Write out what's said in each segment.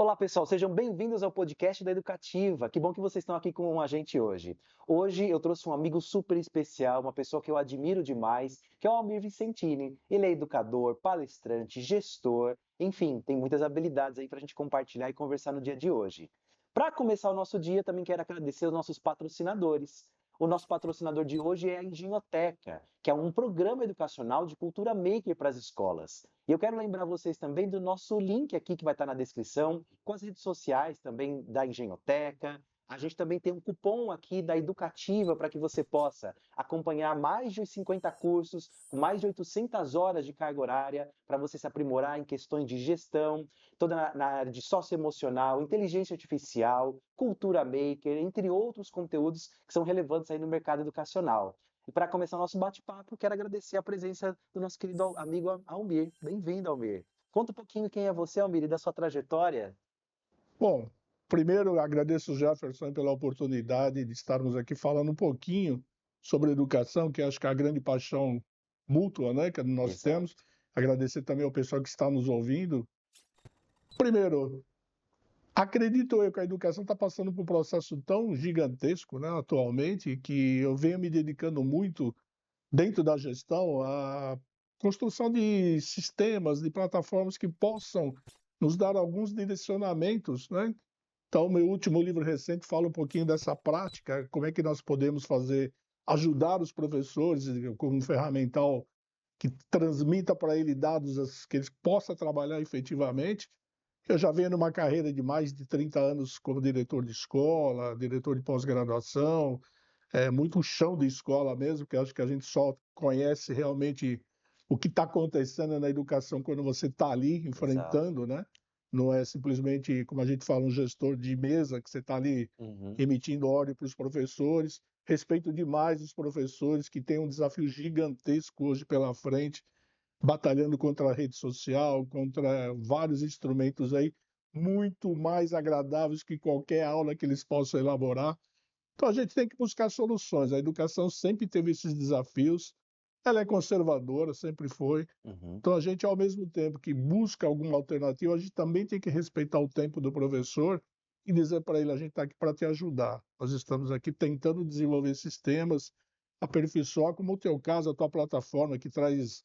Olá, pessoal, sejam bem-vindos ao podcast da Educativa. Que bom que vocês estão aqui com a gente hoje. Hoje eu trouxe um amigo super especial, uma pessoa que eu admiro demais, que é o Almir Vicentini. Ele é educador, palestrante, gestor, enfim, tem muitas habilidades aí para a gente compartilhar e conversar no dia de hoje. Para começar o nosso dia, também quero agradecer os nossos patrocinadores. O nosso patrocinador de hoje é a Engenhoteca, que é um programa educacional de cultura maker para as escolas. E eu quero lembrar vocês também do nosso link aqui que vai estar na descrição, com as redes sociais também da Engenhoteca. A gente também tem um cupom aqui da Educativa para que você possa acompanhar mais de 50 cursos, com mais de 800 horas de carga horária, para você se aprimorar em questões de gestão, toda na área de socioemocional, inteligência artificial, cultura maker, entre outros conteúdos que são relevantes aí no mercado educacional. E para começar o nosso bate-papo, quero agradecer a presença do nosso querido amigo Almir. Bem-vindo, Almir. Conta um pouquinho quem é você, Almir, e da sua trajetória. Bom, primeiro agradeço o Jefferson pela oportunidade de estarmos aqui falando um pouquinho sobre educação, que acho que é a grande paixão mútua, né, que nós Exato. temos. Agradecer também ao pessoal que está nos ouvindo. Primeiro, acredito eu que a educação está passando por um processo tão gigantesco, né, atualmente, que eu venho me dedicando muito dentro da gestão à construção de sistemas, de plataformas que possam nos dar alguns direcionamentos, né? Então, meu último livro recente fala um pouquinho dessa prática, como é que nós podemos fazer, ajudar os professores com um ferramental que transmita para ele dados que eles possam trabalhar efetivamente. Eu já venho numa carreira de mais de 30 anos como diretor de escola, diretor de pós-graduação, muito chão de escola mesmo, que acho que a gente só conhece realmente o que está acontecendo na educação quando você está ali Exato. enfrentando, né? Não é simplesmente, como a gente fala, um gestor de mesa, que você está ali Uhum. emitindo ordem para os professores. Respeito demais os professores que têm um desafio gigantesco hoje pela frente, batalhando contra a rede social, contra vários instrumentos aí, muito mais agradáveis que qualquer aula que eles possam elaborar. Então a gente tem que buscar soluções. A educação sempre teve esses desafios. Ela é conservadora, sempre foi. Uhum. Então a gente, ao mesmo tempo que busca alguma alternativa, a gente também tem que respeitar o tempo do professor e dizer para ele: a gente está aqui para te ajudar. Nós estamos aqui tentando desenvolver sistemas, aperfeiçoar, como o teu caso, a tua plataforma que traz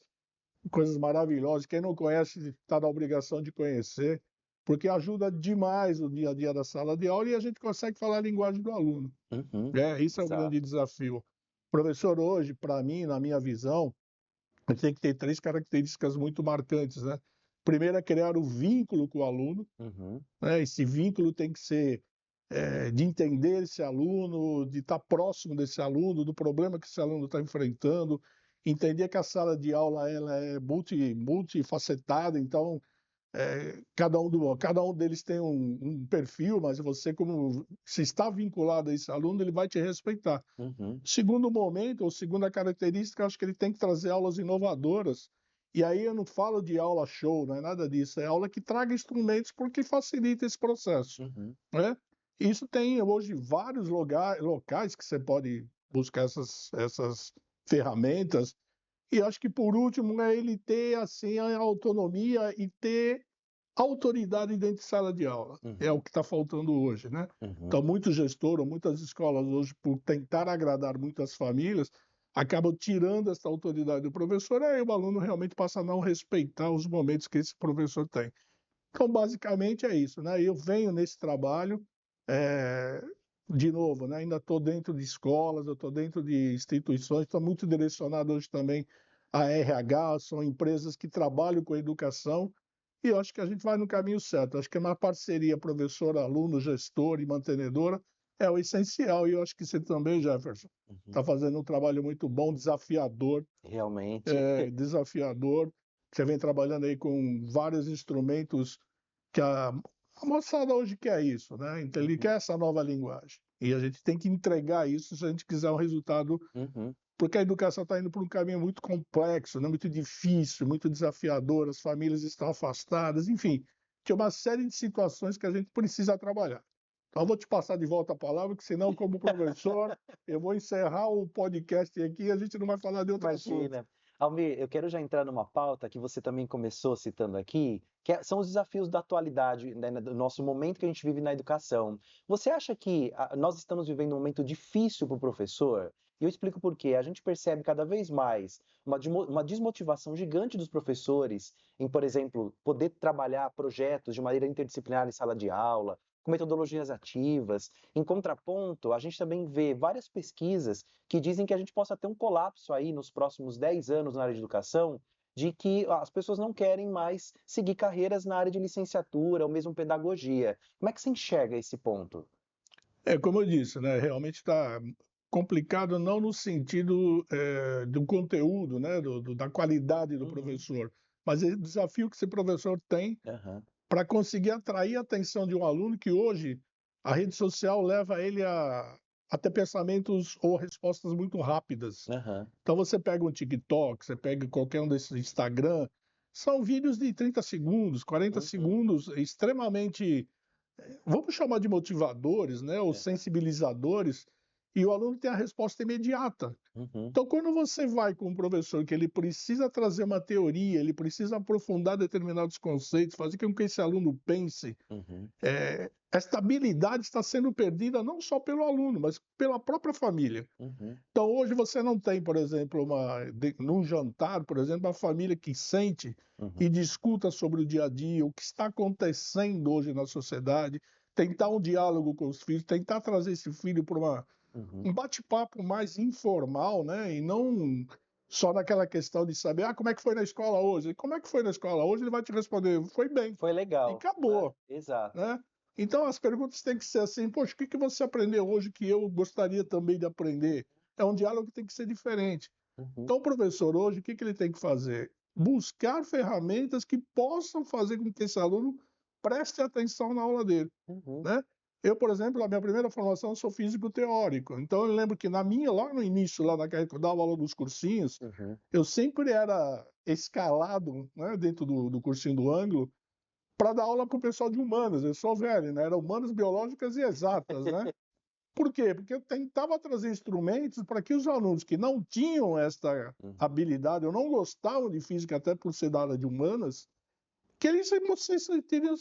coisas maravilhosas. Quem não conhece está na obrigação de conhecer, porque ajuda demais o dia a dia da sala de aula e a gente consegue falar a linguagem do aluno. Uhum. Isso é o grande Exato. desafio. O professor hoje, para mim, na minha visão, ele tem que ter 3 características muito marcantes, né. Primeiro é criar o vínculo com o aluno, Uhum. né, esse vínculo tem que ser, de entender esse aluno, de estar próximo desse aluno, do problema que esse aluno está enfrentando, entender que a sala de aula ela é multifacetada, então cada um deles tem um perfil, mas você, como se está vinculado a esse aluno, ele vai te respeitar. Uhum. Segundo momento, ou segunda característica, acho que ele tem que trazer aulas inovadoras. E aí eu não falo de aula show, não é nada disso, é aula que traga instrumentos porque facilita esse processo, Uhum. né? Isso tem hoje vários locais que você pode buscar essas ferramentas. E acho que por último é ele ter assim a autonomia e ter autoridade dentro de sala de aula. É o Uhum. que está faltando hoje, né. Uhum. Então muito gestor ou muitas escolas hoje, por tentar agradar muitas famílias, acabam tirando essa autoridade do professor, aí o aluno realmente passa a não respeitar os momentos que esse professor tem. Então basicamente é isso, né, eu venho nesse trabalho, eh, de novo, né, ainda estou dentro de escolas, eu estou dentro de instituições, estou muito direcionado hoje também a RH, são empresas que trabalham com educação, e eu acho que a gente vai no caminho certo. Acho que uma parceria professor, aluno, gestor e mantenedora é o essencial. E eu acho que você também, Jefferson, Uhum. está fazendo um trabalho muito bom, desafiador, Realmente. desafiador. Você vem trabalhando aí com vários instrumentos que a moçada hoje quer isso, né? Então ele Uhum. quer essa nova linguagem. E a gente tem que entregar isso se a gente quiser um resultado, Uhum. porque a educação está indo por um caminho muito complexo, né, muito difícil, muito desafiador, as famílias estão afastadas, enfim, tem uma série de situações que a gente precisa trabalhar. Então eu vou te passar de volta a palavra, que senão, como professor, eu vou encerrar o podcast aqui e a gente não vai falar de outro assunto. Imagina. Almir, eu quero já entrar numa pauta que você também começou citando aqui, são os desafios da atualidade, né, do nosso momento que a gente vive na educação. Você acha que nós estamos vivendo um momento difícil para o professor? E eu explico por quê. A gente percebe cada vez mais uma desmotivação gigante dos professores em, por exemplo, poder trabalhar projetos de maneira interdisciplinar em sala de aula, com metodologias ativas. Em contraponto, a gente também vê várias pesquisas que dizem que a gente possa ter um colapso aí nos próximos 10 anos na área de educação, de que as pessoas não querem mais seguir carreiras na área de licenciatura ou mesmo pedagogia. Como é que você enxerga esse ponto? Como eu disse, né, realmente está complicado não no sentido, do conteúdo, né, da qualidade do Uhum. professor, mas o desafio que esse professor tem Aham, para conseguir atrair a atenção de um aluno que hoje a rede social leva ele a ter pensamentos ou respostas muito rápidas. aham, Então você pega um TikTok, você pega qualquer um desses Instagram, são vídeos de 30 segundos, 40 uhum, segundos, extremamente, vamos chamar de motivadores, né, ou aham, sensibilizadores, e o aluno tem a resposta imediata. uhum, Então, quando você vai com um professor que ele precisa trazer uma teoria, ele precisa aprofundar determinados conceitos, fazer com que esse aluno pense, uhum, esta habilidade está sendo perdida não só pelo aluno, mas pela própria família. uhum, Então, hoje você não tem, por exemplo, num jantar, por exemplo, uma família que sente uhum, e discuta sobre o dia a dia, o que está acontecendo hoje na sociedade, tentar um diálogo com os filhos, tentar trazer esse filho para uhum. um bate-papo mais informal, né? E não só naquela questão de saber, como é que foi na escola hoje? E como é que foi na escola hoje? Ele vai te responder, foi bem. Foi E legal, né? acabou, Exato. né? Então as perguntas têm que ser assim, poxa, o que que você aprendeu hoje que eu gostaria também de aprender? É um diálogo que tem que ser diferente. Uhum, Então o professor hoje, o que que ele tem que fazer? Buscar ferramentas que possam fazer com que esse aluno preste atenção na aula dele, uhum, né? Eu, por exemplo, a minha primeira formação, eu sou físico teórico. Então eu lembro que lá no início, lá naquela que eu dava aula dos cursinhos, uhum, eu sempre era escalado, né, dentro do cursinho do ângulo, para dar aula para o pessoal de humanas. Eu sou velho, né? Era humanas, biológicas e exatas, né? Por quê? Porque eu tentava trazer instrumentos para que os alunos que não tinham esta uhum, habilidade, ou não gostavam de física, até por ser da área de humanas, que eles se sentiriam,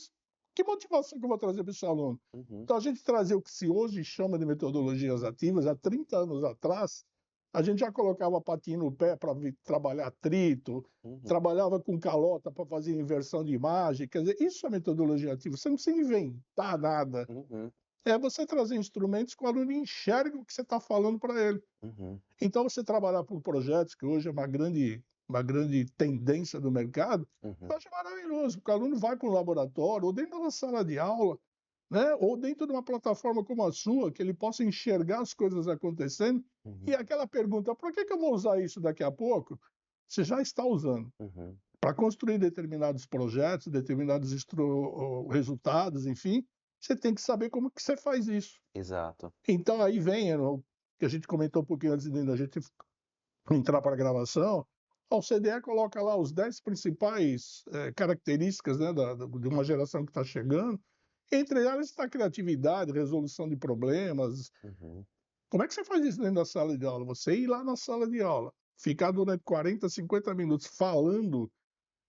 que motivação que eu vou trazer para esse aluno? uhum, Então, a gente trazia o que se hoje chama de metodologias ativas, há 30 anos atrás, a gente já colocava patinho no pé para trabalhar atrito, uhum, trabalhava com calota para fazer inversão de imagem, quer dizer, isso é metodologia ativa, você não precisa inventar nada, uhum, é você trazer instrumentos que o aluno enxergue o que você está falando para ele. uhum, Então, você trabalhar por projetos, que hoje é uma grande tendência do mercado, uhum, eu acho maravilhoso, porque o aluno vai para um laboratório, ou dentro da sala de aula, né, ou dentro de uma plataforma como a sua, que ele possa enxergar as coisas acontecendo, e uhum, aquela pergunta, para que eu vou usar isso daqui a pouco? Você já está usando. uhum. Para construir determinados projetos, determinados resultados, enfim, você tem que saber como que você faz isso. Exato. Então aí vem o que a gente comentou um pouquinho antes da gente entrar para a gravação, a OCDE coloca lá os 10 principais características, né, de uma geração que está chegando. Entre elas está a criatividade, resolução de problemas. Uhum. Como é que você faz isso dentro da sala de aula? Você ir lá na sala de aula, ficar durante 40, 50 minutos falando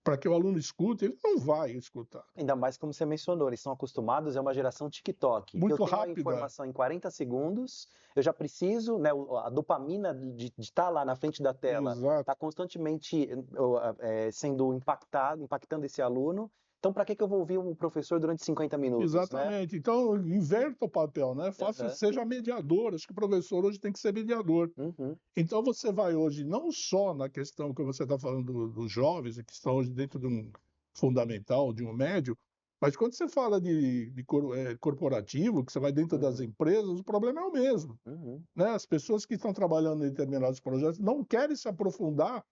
para que o aluno escute, ele não vai escutar. Ainda mais como você mencionou, eles são acostumados, é uma geração TikTok. Eu Muito tenho a rápida. informação em 40 segundos, eu já preciso, né, a dopamina de estar lá na frente da tela, Exato. está constantemente sendo impactando esse aluno. Então, para que que eu vou ouvir um professor durante 50 minutos, né? Exatamente. Então, inverta o papel, né? Aham, Seja mediador. Acho que o professor hoje tem que ser mediador. uhum, Então, você vai hoje, não só na questão que você está falando dos jovens, que estão hoje dentro de um fundamental, de um médio, mas quando você fala de corporativo, que você vai dentro das uhum, empresas, o problema é o mesmo. uhum, Né? As pessoas que estão trabalhando em determinados projetos não querem se aprofundar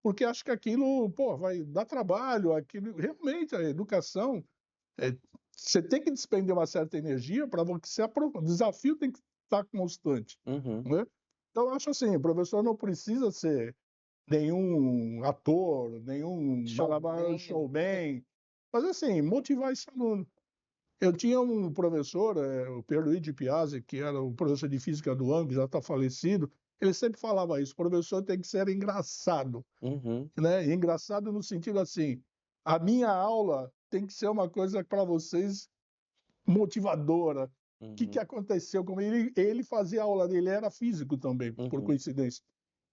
porque acham que aquilo, pô, vai dar trabalho, aquilo realmente a educação é, você tem que despender uma certa energia para você o desafio tem que estar constante, uhum. né? Então eu acho assim, o professor não precisa ser nenhum ator, nenhum malabar Showman. showman, mas assim, motivar esse aluno. Eu tinha um professor, o Pierluigi Piazzi, que era o professor de física do ANG, já está falecido, ele sempre falava isso, o professor tem que ser engraçado, Uhum, né? E engraçado no sentido assim, a minha aula tem que ser uma coisa para vocês motivadora. O que uhum, aconteceu? Como ele fazia a aula dele, era físico também, por uhum. coincidência.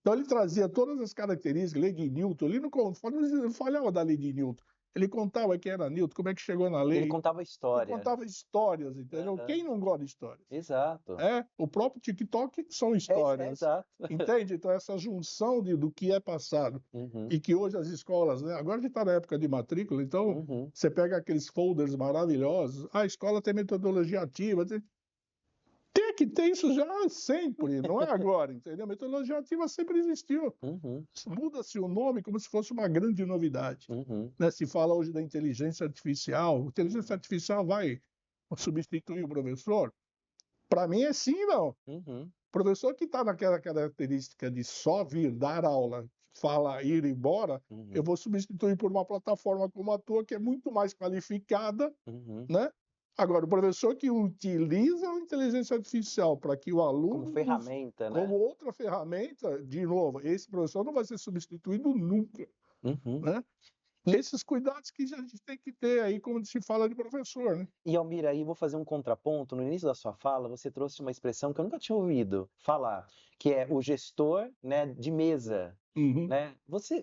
Então ele trazia todas as características, lei de Newton, ele não falava da lei de Newton, ele contava quem era Newton, como é que chegou na Ele lei, contava ele história. contava histórias, entendeu? Aham, Quem não gosta de histórias? exato. O próprio TikTok são É histórias, exato. entende? Então essa junção do que é passado Uhum, e que hoje as escolas, né? Agora a gente está na época de matrícula, então uhum. você pega aqueles folders maravilhosos, a escola tem metodologia ativa, tem que ter isso já sempre, não é agora, entendeu? Metodologia ativa sempre existiu. Uhum, Muda-se o nome como se fosse uma grande novidade, uhum, né? Se fala hoje da inteligência artificial. Inteligência artificial vai substituir o professor? Para mim é sim e não. uhum, Professor que está naquela característica de só vir dar aula, falar, ir embora, eu uhum, vou substituir por uma plataforma como a tua, que é muito mais qualificada, uhum. né? Agora, o professor que utiliza a inteligência artificial para que o Como aluno, ferramenta, como né? outra ferramenta, de novo, esse professor não vai ser substituído nunca, Uhum. né? E, Esses cuidados que a gente tem que ter aí quando se fala de professor, né? e Almir, aí vou fazer um contraponto. No início da sua fala, você trouxe uma expressão que eu nunca tinha ouvido falar, que é o gestor, né, de mesa. Uhum. Né?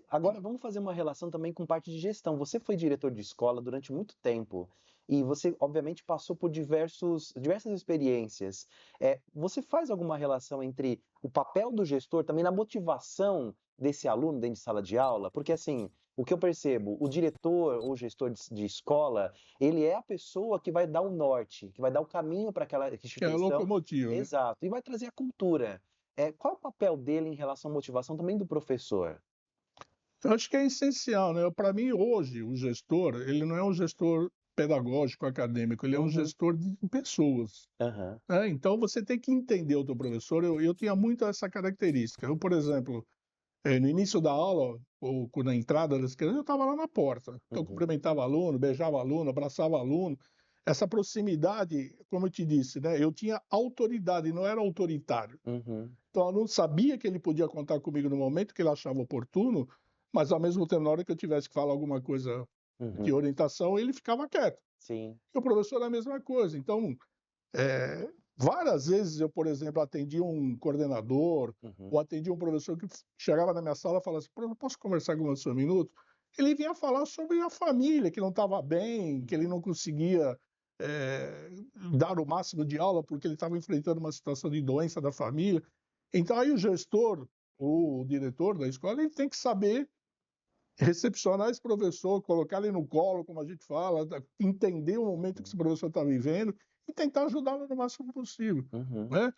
Agora vamos fazer uma relação também com parte de gestão. Você foi diretor de escola durante muito tempo e você, obviamente, passou por diversas experiências. Você faz alguma relação entre o papel do gestor também na motivação desse aluno dentro de sala de aula? Porque, assim, o que eu percebo, o diretor ou gestor de escola, ele é a pessoa que vai dar o norte, que vai dar o caminho para aquela Que é a instituição. locomotiva, né? Exato, e vai trazer a cultura. Qual é o papel dele em relação à motivação também do professor? Eu acho que é essencial, né? Para mim, hoje, o gestor, ele não é um gestor pedagógico, acadêmico, ele é um Uhum, gestor de pessoas, aham, né? Então, você tem que entender o teu professor. Eu tinha muito essa característica. Eu, por exemplo, no início da aula, ou na entrada das crianças, eu estava lá na porta. Então, uhum, cumprimentava aluno, beijava aluno, abraçava aluno. Essa proximidade, como eu te disse, né? Eu tinha autoridade, não era autoritário. uhum, Então, o aluno sabia que ele podia contar comigo no momento que ele achava oportuno, mas ao mesmo tempo, na hora que eu tivesse que falar alguma coisa de uhum, orientação, ele ficava quieto. sim, E o professor é a mesma coisa. Então, várias vezes eu, por exemplo, atendi um coordenador uhum, ou atendi um professor que chegava na minha sala e falava assim: posso conversar com você um minuto? Ele vinha falar sobre a família, que não estava bem, que ele não conseguia eh, dar o máximo de aula porque ele estava enfrentando uma situação de doença da família. Então, aí o gestor, o diretor da escola, ele tem que saber recepcionar esse professor, colocar ele no colo, como a gente fala, entender o momento que esse professor está vivendo e tentar ajudá-lo no máximo possível, uhum, né?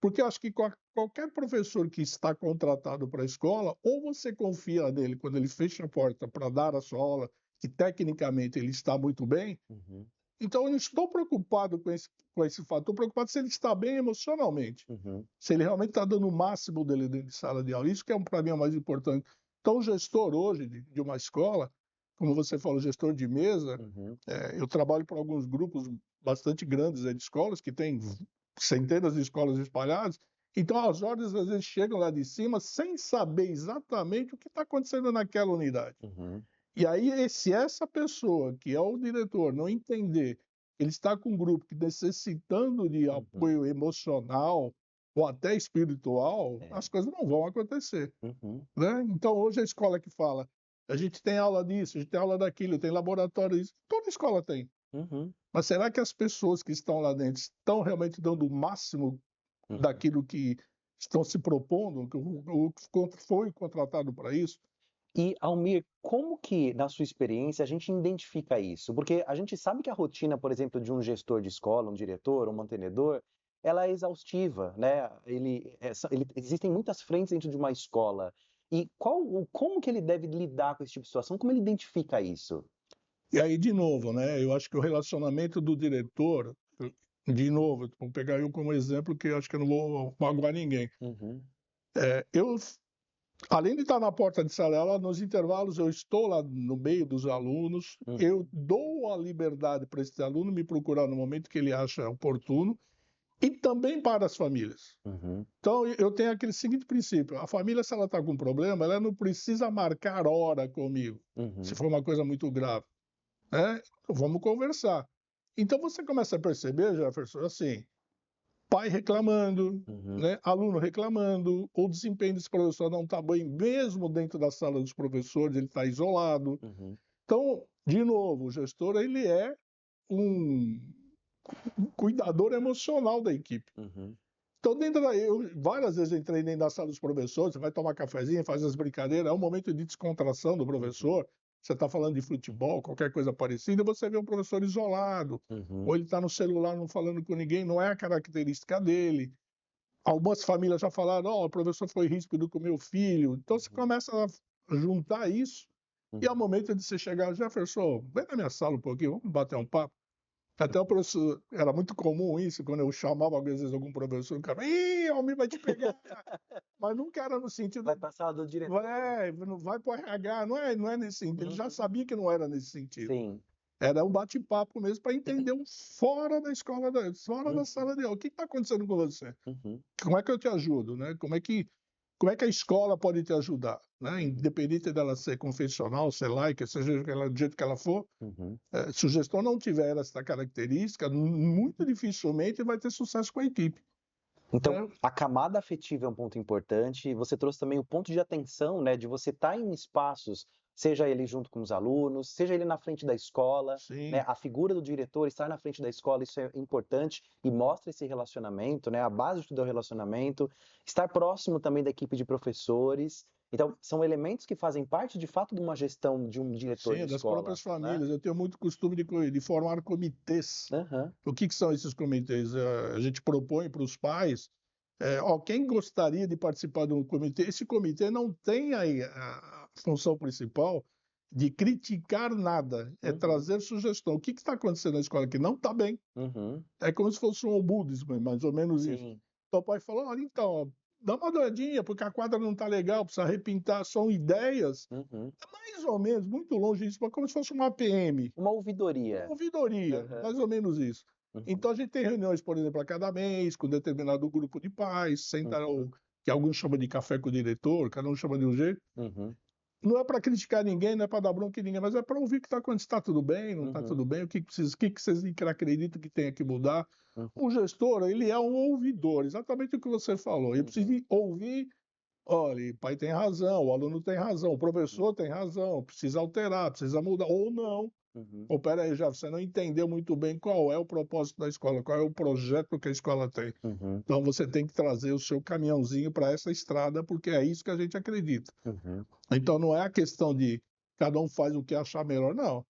Porque eu acho que qualquer professor que está contratado para a escola, ou você confia nele quando ele fecha a porta para dar a sua aula, que tecnicamente ele está muito bem, uhum, então eu não estou preocupado com esse fato, estou preocupado se ele está bem emocionalmente, uhum, se ele realmente está dando o máximo dele dentro de sala de aula. Isso que é, para mim, é o mais importante. Então, o gestor hoje de uma escola, como você falou, gestor de mesa, uhum, eu trabalho para alguns grupos bastante grandes de escolas, que têm centenas de escolas espalhadas, então as ordens às vezes chegam lá de cima sem saber exatamente o que está acontecendo naquela unidade. uhum, E aí, se essa pessoa, que é o diretor, não entender que ele está com um grupo que necessitando de uhum, apoio emocional ou até espiritual, é, as coisas não vão acontecer, uhum, né? Então, hoje a escola que fala, a gente tem aula disso, a gente tem aula daquilo, tem laboratório disso, toda escola tem. uhum, Mas será que as pessoas que estão lá dentro estão realmente dando o máximo uhum. daquilo que estão se propondo, que foi contratado para isso? E, Almir, como que, na sua experiência, a gente identifica isso? Porque a gente sabe que a rotina, por exemplo, de um gestor de escola, um diretor, um mantenedor, ela é exaustiva, né? Existem muitas frentes dentro de uma escola. E como que ele deve lidar com esse tipo de situação? Como ele identifica isso? E aí, de novo, né, eu acho que o relacionamento do diretor, de novo, vou pegar eu como exemplo, que eu acho que eu não vou magoar ninguém. Uhum, Eu, além de estar na porta de sala de aula, nos intervalos eu estou lá no meio dos alunos, eu uhum, dou a liberdade para esse aluno me procurar no momento que ele acha oportuno, e também para as famílias. Uhum, Então, eu tenho aquele seguinte princípio: a família, se ela está com problema, ela não precisa marcar hora comigo, se uhum, for uma coisa muito grave, né? Vamos conversar. Então, você começa a perceber, Jefferson, assim, pai reclamando, uhum, né? Aluno reclamando, o desempenho desse professor não está bem, mesmo dentro da sala dos professores, ele está isolado. uhum, Então, de novo, o gestor, ele é um cuidador emocional da equipe. uhum, Então, eu várias vezes entrei dentro da sala dos professores, você vai tomar cafezinho, faz as brincadeiras, é um momento de descontração do uhum, professor, você está falando de futebol, qualquer coisa parecida, e você vê um professor isolado, uhum, ou ele está no celular não falando com ninguém, não é a característica dele. Algumas famílias já falaram: "Ó, o professor foi ríspido com o meu filho". Então você uhum, começa a juntar isso, e é o uhum. momento de você chegar: "Jefferson, vem na minha sala um pouquinho, vamos bater um papo". Até o professor, era muito comum isso, quando eu chamava às vezes algum professor, o cara: "Ih, o homem vai te pegar". Mas nunca era no Vai sentido, passar do diretor? não vai para o RH, não é nesse sentido, ele já Uhum. sabia que não era nesse sentido. Sim. Era um bate-papo mesmo para entender um fora da escola, fora da Uhum, sala de aula. "O que está acontecendo com você? uhum, Como é que eu te ajudo, né? Como é que a escola pode te ajudar, né? uhum, Independente dela ser confessional, ser laica, seja do jeito que ela for, uhum. se o gestor não tiver essa característica, muito dificilmente vai ter sucesso com a equipe, Então, né? a camada afetiva é um ponto importante. Você trouxe também o ponto de atenção, né, de você estar em espaços, seja ele junto com os alunos, seja ele na frente da escola, né, Sim, a figura do diretor estar na frente da escola, isso é importante e mostra esse relacionamento, né, a base de tudo é o relacionamento. Estar próximo também da equipe de professores. Então, são elementos que fazem parte, de fato, de uma gestão de um diretor de sim, das próprias escola, né? famílias. Eu tenho muito costume de formar comitês. Aham. O que são esses comitês? A gente propõe para os pais, quem gostaria de participar de um comitê? Esse comitê não tem aí a função principal de criticar nada, é Uhum. trazer sugestão. O que está acontecendo na escola que não está bem? Uhum. É como se fosse um ombudsman, mais ou menos isso. Sim. Então o pai falou: olha, então, dá uma olhadinha, porque a quadra não está legal, precisa repintar. São ideias, Uhum. mais ou menos, muito longe disso, mas como se fosse uma APM. Uma Uma ouvidoria. ouvidoria, Aham. mais ou menos isso. Uhum. Então a gente tem reuniões, por exemplo, a cada mês, com determinado grupo de pais, senta Uhum. que alguns chamam de café com o diretor, cada um chama de um jeito. Uhum. Não é para criticar ninguém, não é para dar bronca em ninguém, mas é para ouvir o que está acontecendo, se está tudo bem, não está Uhum. tudo bem, o que vocês acreditam que tem que mudar. Uhum. O gestor, ele é um ouvidor, exatamente o que você falou. Ele precisa Uhum. de ouvir: olha, o pai tem razão, o aluno tem razão, o Uhum. professor tem razão, precisa alterar, precisa mudar, ou não. Uhum. Ou espera aí, já você não entendeu muito bem qual é o propósito da escola, qual é o projeto que a escola tem. Uhum. Então você tem que trazer o seu caminhãozinho para essa estrada, porque é isso que a gente acredita. Uhum. Então não é a questão de cada um faz o que achar melhor, não.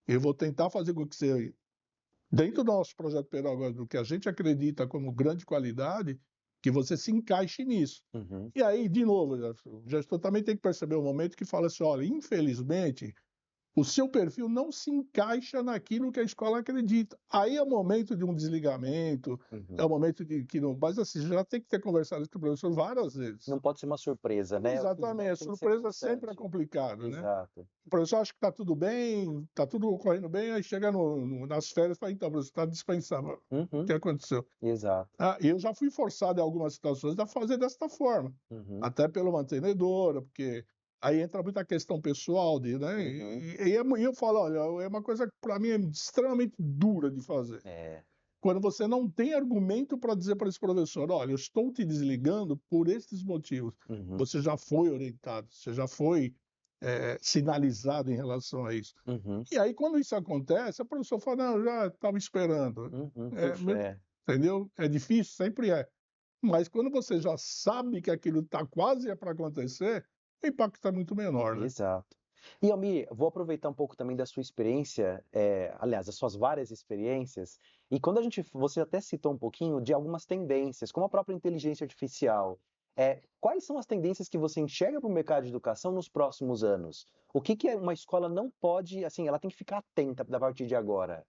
Eu vou tentar fazer com que você, dentro do nosso projeto pedagógico, que a gente acredita como grande qualidade, que você se encaixe nisso. Uhum. E aí, de novo, o gestor também tem que perceber o momento que fala assim: olha, infelizmente, o seu perfil não se encaixa naquilo que a escola acredita. Aí é o momento de um desligamento, é Uhum. o momento de que não. Mas assim, já tem que ter conversado com o professor várias vezes. Não pode ser uma surpresa, né? O Exatamente, feedback a tem que ser surpresa sempre é constante. complicado, né? Exato. O professor acha que está tudo bem, está tudo correndo bem, aí chega nas férias e fala: então, professor, está dispensado. O Uhum. que aconteceu? Exato. Eu já fui forçado em algumas situações a fazer desta forma, Uhum. até pela mantenedora, porque aí entra muita questão pessoal, né? Uhum. E eu falo: olha, é uma coisa que para mim é extremamente dura de fazer. É. Quando você não tem argumento para dizer para esse professor: olha, eu estou te desligando por esses motivos. Uhum. Você já foi orientado, você já foi sinalizado em relação a isso. Uhum. E aí, quando isso acontece, a professora fala: não, eu já estava esperando. Uhum. É, Puxa, é. entendeu? É difícil, sempre é. Mas quando você já sabe que aquilo está quase para acontecer, o impacto é muito menor, né? Exato. E Almir, vou aproveitar um pouco também da sua experiência, aliás, das suas várias experiências, e quando você até citou um pouquinho de algumas tendências, como a própria inteligência artificial. Quais são as tendências que você enxerga para o mercado de educação nos próximos anos? O que que uma escola não pode, assim, ela tem que ficar atenta a partir de agora?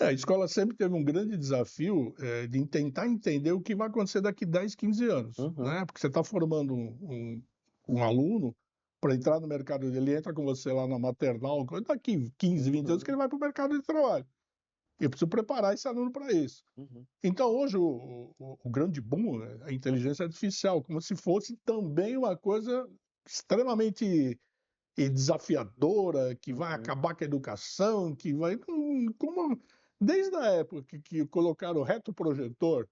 A escola sempre teve um grande desafio de tentar entender o que vai acontecer daqui 10, 15 anos, Uhum, né? Porque você está formando um aluno para entrar no mercado, ele entra com você lá na maternal, daqui 15, 20 anos que uhum, ele vai para o mercado de trabalho. Eu preciso preparar esse aluno para isso. Uhum. Então, hoje, o grande boom é a inteligência artificial, como se fosse também uma coisa extremamente desafiadora, que vai Uhum. acabar com a educação, que vai. Desde a época que colocaram o retroprojetor,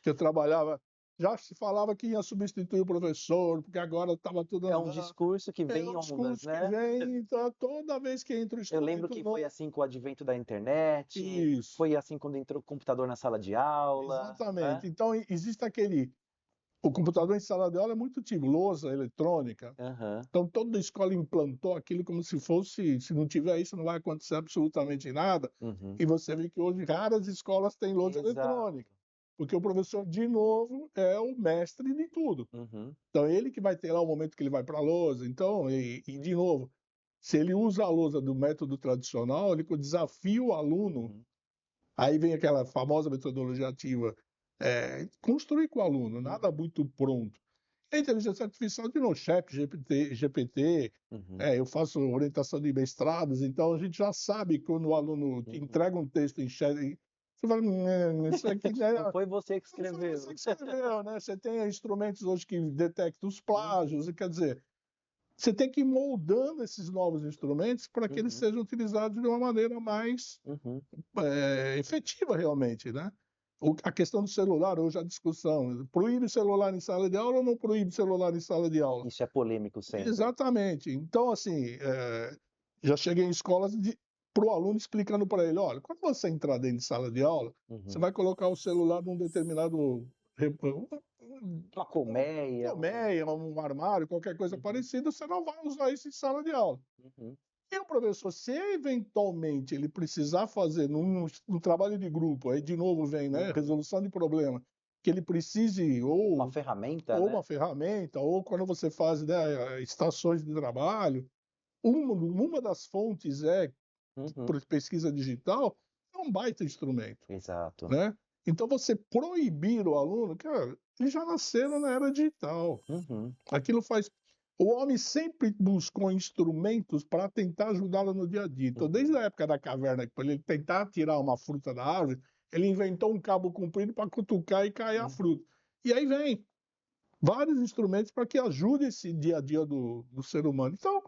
que eu trabalhava, já se falava que ia substituir o professor, porque agora estava tudo É um andando. discurso que É vem em um ondas, discurso que né? vem, então, toda vez que entra um Eu lembro instrumento que foi novo. assim com o advento da internet, Isso, foi assim quando entrou o computador na sala de aula, exatamente. né? Então, existe aquele. O computador em sala de aula é muito tipo lousa eletrônica. Aham. Então, toda escola implantou aquilo como se fosse, se não tiver isso, não vai acontecer absolutamente nada. Uhum. E você vê que hoje raras escolas têm lousa Exato. eletrônica, porque o professor, de novo, é o mestre de tudo. Uhum. Então, ele que vai ter lá o momento que ele vai para a lousa. Então, de novo, se ele usa a lousa do método tradicional, ele desafia o aluno. Uhum. Aí vem aquela famosa metodologia ativa, construir com o aluno, nada muito pronto. A inteligência artificial, de novo, GPT, Uhum. eu faço orientação de mestrados, então a gente já sabe quando o aluno te Uhum. entrega um texto em chat, você fala, isso aqui não Não foi você que não foi você escreveu. que escreveu, né? Você tem instrumentos hoje que detectam os plágios, Uhum. e quer dizer, você tem que ir moldando esses novos instrumentos para que eles Uhum. sejam utilizados de uma maneira mais Uhum. efetiva realmente, né? A questão do celular, hoje a discussão, proíbe o celular em sala de aula ou não proíbe o celular em sala de aula? Isso é polêmico sempre. Exatamente. Então, assim, já cheguei em escolas para o aluno explicando para ele, olha, quando você entrar dentro de sala de aula, você Uhum. vai colocar o celular num determinado Uma colmeia, colmeia, um armário, qualquer coisa Uhum. parecida, você não vai usar isso em sala de aula. Uhum. E o professor, se eventualmente ele precisar fazer num trabalho de grupo, aí de novo vem, né, Uhum. resolução de problema, que ele precise Uma ferramenta, ou né? uma ferramenta, ou quando você faz, né, estações de trabalho, uma das fontes é Uhum. pesquisa digital, é um baita instrumento, Exato. né? Então você proibir o aluno, cara, eles já nasceram na era digital. Uhum. Aquilo faz. O homem sempre buscou instrumentos para tentar ajudá-lo no dia a dia. Então, Uhum. desde a época da caverna, para ele tentar tirar uma fruta da árvore, ele inventou um cabo comprido para cutucar e cair a Uhum. fruta. E aí vem vários instrumentos para que ajude esse dia a dia do ser humano. Então,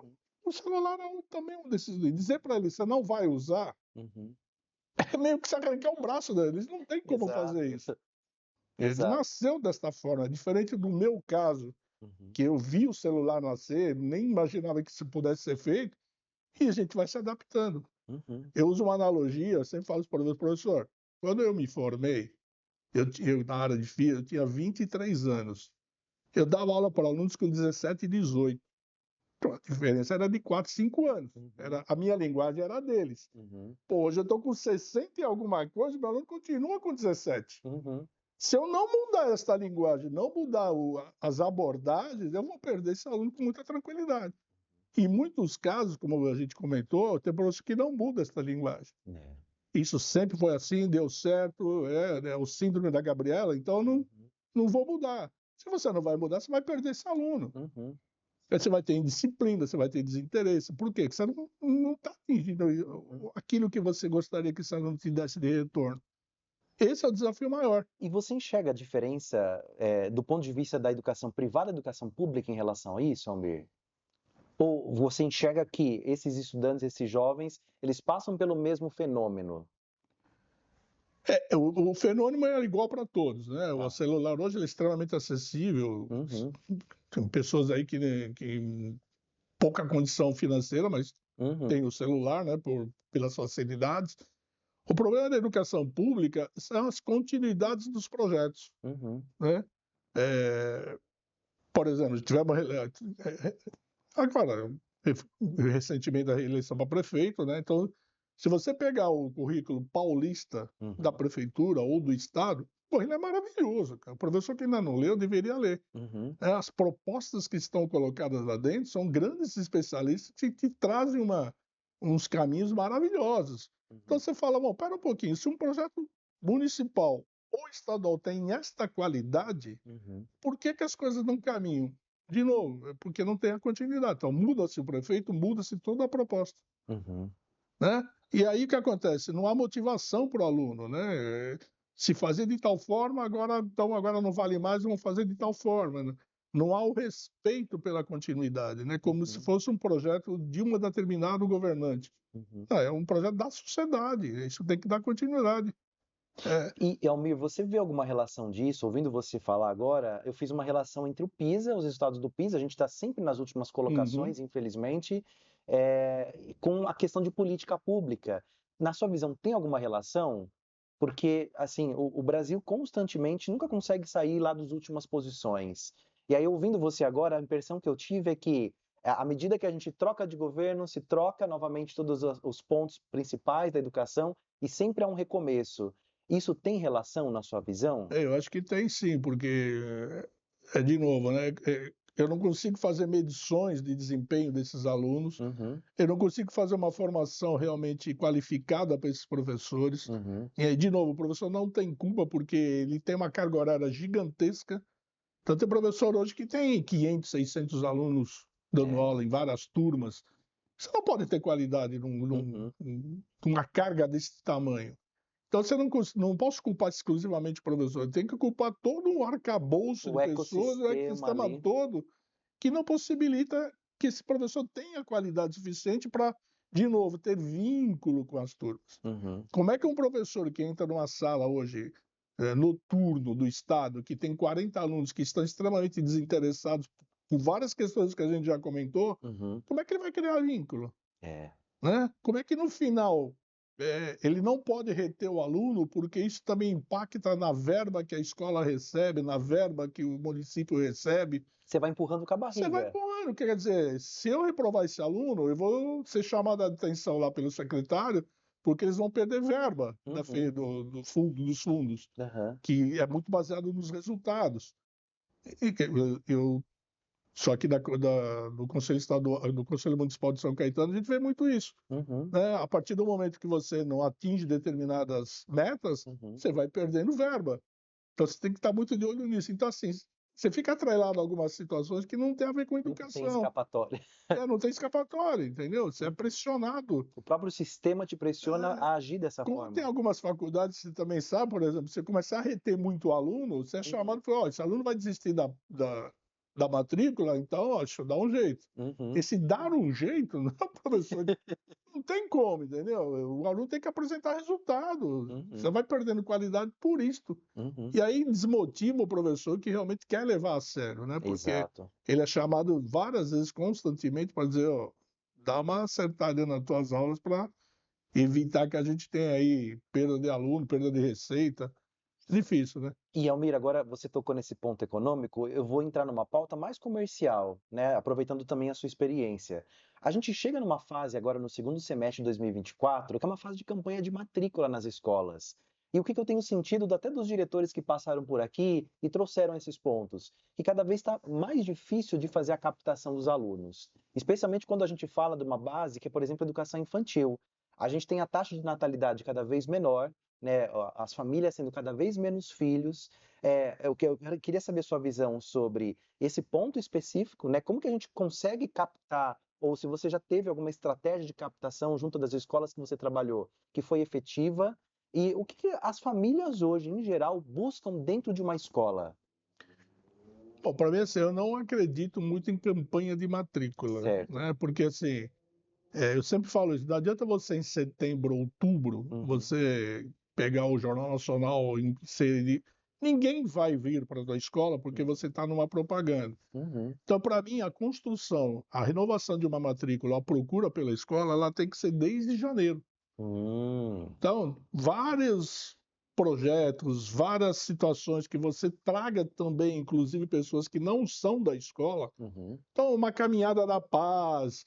o celular é também um desses. Dizer para ele, você não vai usar, Uhum. é meio que se arrancar o braço dele. Eles não têm como fazer Exato. isso. Ele Exato. nasceu desta forma, diferente do meu caso, Uhum. que eu vi o celular nascer, nem imaginava que isso pudesse ser feito, e a gente vai se adaptando. Uhum. Eu uso uma analogia, eu sempre falo para os professor, quando eu me formei, na área de física, eu tinha 23 anos. Eu dava aula para alunos com 17 e 18. Então, a diferença era de 4, 5 anos. Uhum. A minha linguagem era a deles. Uhum. Pô, hoje eu estou com 60 e alguma coisa, meu aluno continua com 17. Uhum. Se eu não mudar esta linguagem, não mudar as abordagens, eu vou perder esse aluno com muita tranquilidade. Em muitos casos, como a gente comentou, tem professor que não muda essa linguagem. É. Isso sempre foi assim, deu certo, né, o síndrome da Gabriela, então Uhum. não vou mudar. Se você não vai mudar, você vai perder esse aluno. Uhum. Aí você vai ter indisciplina, você vai ter desinteresse. Por quê? Porque você não está atingindo Uhum. aquilo que você gostaria que esse aluno te desse de retorno. Esse é o desafio maior. E você enxerga a diferença, do ponto de vista da educação privada e da educação pública em relação a isso, Almir? Ou você enxerga que esses estudantes, esses jovens, eles passam pelo mesmo fenômeno? O fenômeno é igual para todos, né? O Tá. celular hoje ele é extremamente acessível. Uhum. Tem pessoas aí que pouca condição financeira, mas Uhum. tem o celular, né, pelas facilidades. O problema da educação pública são as continuidades dos projetos, Uhum. né? Por exemplo, tivemos agora recentemente a eleição para prefeito, né? Então, se você pegar o currículo paulista da Uhum. prefeitura ou do estado, pô, ele é maravilhoso, cara. O professor que ainda não leu deveria ler. Uhum. As propostas que estão colocadas lá dentro são grandes especialistas que trazem uns caminhos maravilhosos. Então Uhum. você fala, bom, espera um pouquinho, se um projeto municipal ou estadual tem esta qualidade, Uhum. por que as coisas não caminham? De novo, é porque não tem a continuidade. Então muda-se o prefeito, muda-se toda a proposta. Uhum. né? E aí o que acontece? Não há motivação para o aluno, né? Se fazer de tal forma, agora não vale mais, vamos fazer de tal forma, né? Não há o respeito pela continuidade, né? Como se Uhum, fosse um projeto de uma determinado governante. uhum. Não, é um projeto da sociedade, isso tem que dar continuidade. É, E Almir, você vê alguma relação disso? Ouvindo você falar agora, eu fiz uma relação entre o PISA, os resultados do PISA, a gente está sempre nas últimas uhum. colocações, infelizmente, com a questão de política pública. Na sua visão, tem alguma relação? Porque, assim, o Brasil constantemente nunca consegue sair lá das últimas posições. E aí, ouvindo você agora, a impressão que eu tive é que, à medida que a gente troca de governo, se troca novamente todos os pontos principais da educação e sempre há um recomeço. Isso tem relação na sua visão? Eu acho que tem sim, porque de novo, né? Eu não consigo fazer medições de desempenho desses alunos, Uhum, eu não consigo fazer uma formação realmente qualificada para esses professores. uhum, E aí, de novo, o professor não tem culpa porque ele tem uma carga horária gigantesca. Então, tem professor hoje que tem 500, 600 alunos dando é, aula em várias turmas. Você não pode ter qualidade uhum. numa carga desse tamanho. Então, você não posso culpar exclusivamente o professor, eu tenho que culpar todo um arcabouço de O pessoas, o ecossistema ecossistema ali. todo, que não possibilita que esse professor tenha qualidade suficiente para, de novo, ter vínculo com as turmas. Uhum, Como é que um professor que entra numa sala hoje, noturno do Estado, que tem 40 alunos que estão extremamente desinteressados por várias questões que a gente já comentou, uhum, como é que ele vai criar vínculo? é, Né? Como é que no final ele não pode reter o aluno, porque isso também impacta na verba que a escola recebe, na verba que o município recebe. você vai empurrando com a Você vai barriga. empurrando, quer dizer, se eu reprovar esse aluno, eu vou ser chamado a atenção lá pelo secretário, porque eles vão perder verba Uhum, dos fundos, aham, que é muito baseado nos resultados. Eu só que no Conselho Estadual, no Conselho Municipal de São Caetano, a gente vê muito isso, uhum, né? A partir do momento que você não atinge determinadas metas, uhum. você vai perdendo verba. Então você tem que estar muito de olho nisso. Então, assim, você fica atrelado a algumas situações que não tem a ver com Não tem educação. escapatória. Não tem escapatória, entendeu? Você é pressionado. O próprio sistema te pressiona É, a agir dessa como tem forma. algumas faculdades, você também sabe, por exemplo, você começar a reter muito aluno, você é Uhum, chamado para, ó, esse aluno vai desistir da matrícula, então, ó, deixa eu dar um jeito. uhum, Esse dar um jeito, não, professor, não tem como, entendeu? O aluno tem que apresentar resultado. Você uhum, vai perdendo qualidade por isto. uhum. E aí desmotiva o professor que realmente quer levar a sério, né? Porque Exato. ele é chamado várias vezes, constantemente, para dizer, ó, dá uma acertada nas tuas aulas para evitar que a gente tenha aí perda de aluno, perda de receita. Difícil, né? E Almir, agora você tocou nesse ponto econômico, eu vou entrar numa pauta mais comercial, né? Aproveitando também a sua experiência. A gente chega numa fase agora no segundo semestre de 2024, que é uma fase de campanha de matrícula nas escolas. E o que eu tenho sentido até dos diretores que passaram por aqui e trouxeram esses pontos? Que cada vez está mais difícil de fazer a captação dos alunos. Especialmente quando a gente fala de uma base que é, por exemplo, a educação infantil. A gente tem a taxa de natalidade cada vez menor, né, as famílias tendo cada vez menos filhos. É o que eu queria saber sua visão sobre esse ponto específico, né? Como que a gente consegue captar, ou se você já teve alguma estratégia de captação junto das escolas que você trabalhou, que foi efetiva, e o que as famílias hoje, em geral, buscam dentro de uma escola? Bom, para mim, assim, eu não acredito muito em campanha de matrícula, Certo. né? Porque, assim, eu sempre falo isso, não adianta você em setembro, outubro, Uhum, você pegar o Jornal Nacional e inserir. Ninguém vai vir para a tua escola porque uhum, você está numa propaganda. uhum, Então, para mim, a construção, a renovação de uma matrícula, a procura pela escola, ela tem que ser desde janeiro. hum, Então, vários projetos, várias situações que você traga também, inclusive pessoas que não são da escola. uhum, Então, uma caminhada da paz,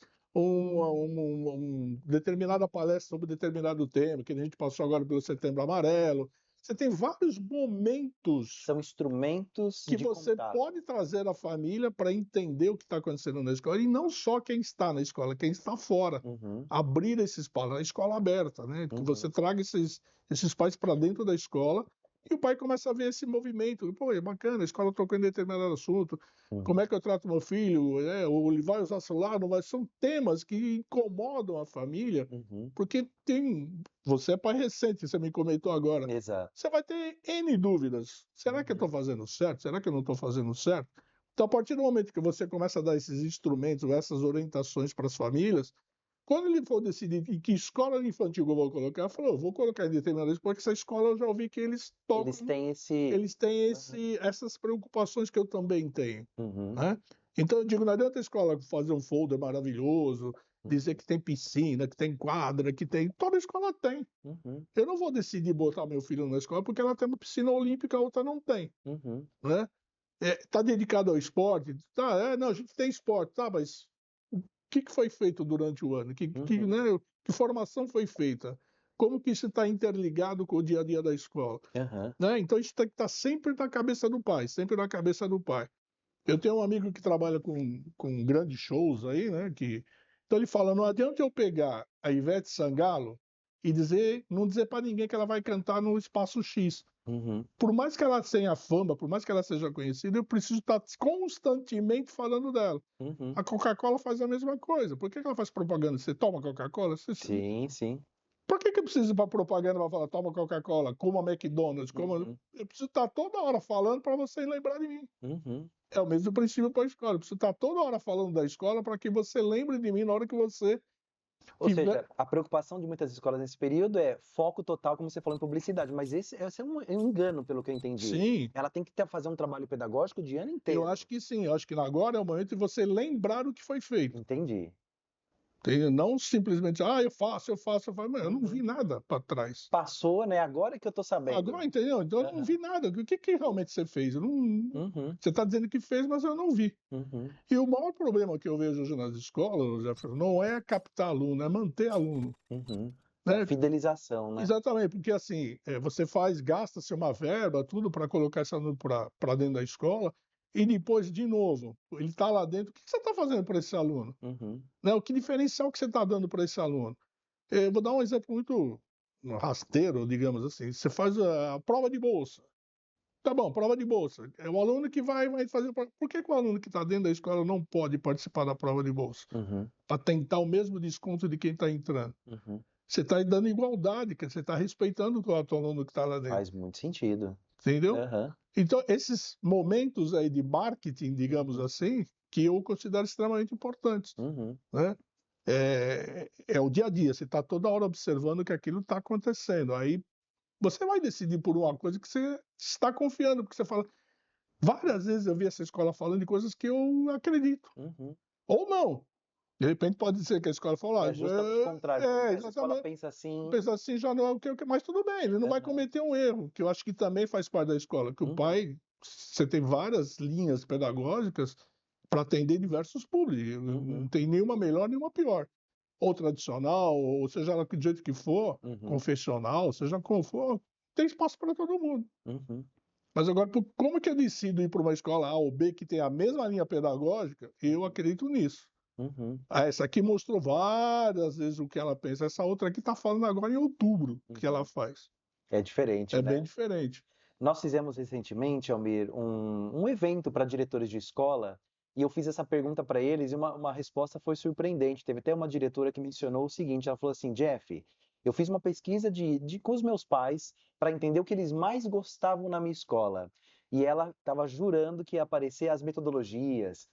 determinada palestra sobre determinado tema, que a gente passou agora pelo Setembro Amarelo. Você tem vários momentos são instrumentos que de você contato. pode trazer a família para entender o que está acontecendo na escola, e não só quem está na escola, quem está fora. Uhum, Abrir esse espaço, a escola aberta, né? Que você uhum. traga esses pais para dentro da escola E o pai começa a ver esse movimento. Pô, é bacana, a escola tocou em determinado assunto. Como Uhum. é que eu trato meu filho? Ou ele vai usar celular, não vai? São temas que incomodam a família, Uhum. porque você é pai recente, você me comentou agora. Exato. Você vai ter N dúvidas. Será que eu estou Uhum. fazendo certo? Será que eu não estou fazendo certo? Então, a partir do momento que você começa a dar esses instrumentos, essas orientações para as famílias, quando ele for decidir em que escola infantil eu vou colocar, falou, eu vou colocar em determinada escola, porque essa escola eu já ouvi que Eles têm esse. eles têm Aham. essas preocupações que eu também tenho, Uhum. né. Então eu digo, não adianta a escola fazer um folder maravilhoso, dizer Uhum. que tem piscina, que tem quadra, que tem toda escola tem. Uhum. Eu não vou decidir botar meu filho numa escola porque ela tem uma piscina olímpica, a outra não tem, Uhum. né. Tá dedicado ao esporte? Tá, não, a gente tem esporte, tá, mas o que foi feito durante o ano? Uhum. Né, que formação foi feita? Como que isso está interligado com o dia a dia da escola? Aham. Né, então isso tem que estar sempre na cabeça do pai, sempre na cabeça do pai. Eu tenho um amigo que trabalha com grandes shows aí, né, então ele fala: "Não adianta eu pegar a Ivete Sangalo e não dizer para ninguém que ela vai cantar no espaço X. Uhum. Por mais que ela tenha fama, por mais que ela seja conhecida, eu preciso estar constantemente falando dela. Uhum. A Coca-Cola faz a mesma coisa. Por que ela faz propaganda? Você toma Coca-Cola? Sim, sim. Por que eu preciso ir para propaganda para falar: "Toma Coca-Cola, coma McDonald's, coma". Uhum. Eu preciso estar toda hora falando para você lembrar de mim. Uhum. É o mesmo princípio para a escola. Eu preciso estar toda hora falando da escola para que você lembre de mim na hora que você Ou tiver. seja, a preocupação de muitas escolas nesse período é foco total, como você falou, em publicidade, mas esse é um engano, pelo que eu entendi. Sim, Ela tem que fazer um trabalho pedagógico de ano eu acho inteiro. que sim. Eu acho que agora é o momento de você lembrar o que foi feito. Entendi. Não simplesmente: "Ah, eu faço", eu falo: "Mas eu não vi Uhum. nada para trás". Passou, né, agora que eu tô sabendo. Agora, entendeu? Então eu não Aham. vi nada. O que realmente você fez? Eu não. Uhum. Você está dizendo que fez, mas eu não vi. Uhum. E o maior problema que eu vejo hoje nas escolas, Jefferson, não é captar aluno, é manter aluno, Uhum. É a né. fidelização, né. Exatamente, porque assim, você gasta-se uma verba, tudo para colocar esse aluno para dentro da escola, e depois, de novo, ele está lá dentro, o que você está fazendo para esse aluno? Uhum. Né, o que diferencial que você está dando para esse aluno? Eu vou dar um exemplo muito rasteiro, digamos assim, você faz a prova de bolsa. Tá bom, prova de bolsa, é o aluno que vai fazer por que o aluno que está dentro da escola não pode participar da prova de bolsa? Uhum. Para tentar o mesmo desconto de quem está entrando. Uhum. Você está dando igualdade, que você está respeitando o teu aluno que está lá dentro, Faz muito sentido. entendeu? Aham. Então, esses momentos aí de marketing, digamos Uhum. assim, que eu considero extremamente importantes, Uhum. né? É o dia a dia, você está toda hora observando que aquilo está acontecendo. Aí você vai decidir por uma coisa que você está confiando, porque você fala. Várias vezes eu vi essa escola falando de coisas que eu acredito, Uhum. ou não. De repente pode ser que a escola fale: É justamente o contrário. Essa escola exatamente. pensa assim. Pensar assim já não é o que eu quero, mas tudo bem, ele não vai Aham. cometer um erro, que eu acho que também faz parte da escola, que o Uhum. pai você tem várias linhas pedagógicas para atender diversos públicos, não Uhum. tem nenhuma melhor, nenhuma pior. Ou tradicional, ou seja lá do jeito que for, Uhum. confessional, seja como for, tem espaço para todo mundo. Uhum. Mas agora, como que eu decido ir para uma escola A ou B que tem a mesma linha pedagógica? Eu Uhum. acredito nisso. Uhum. Ah, essa aqui mostrou várias vezes o que ela pensa. Essa outra aqui está falando agora em outubro o que ela Uhum. faz. É diferente, É bem né? diferente. Nós fizemos recentemente, Almir, um evento para diretores de escola e eu fiz essa pergunta para eles e uma resposta foi surpreendente. Teve até uma diretora que mencionou o seguinte: ela falou assim, Jeff, eu fiz uma pesquisa com os meus pais para entender o que eles mais gostavam na minha escola. E ela estava jurando que ia aparecer as metodologias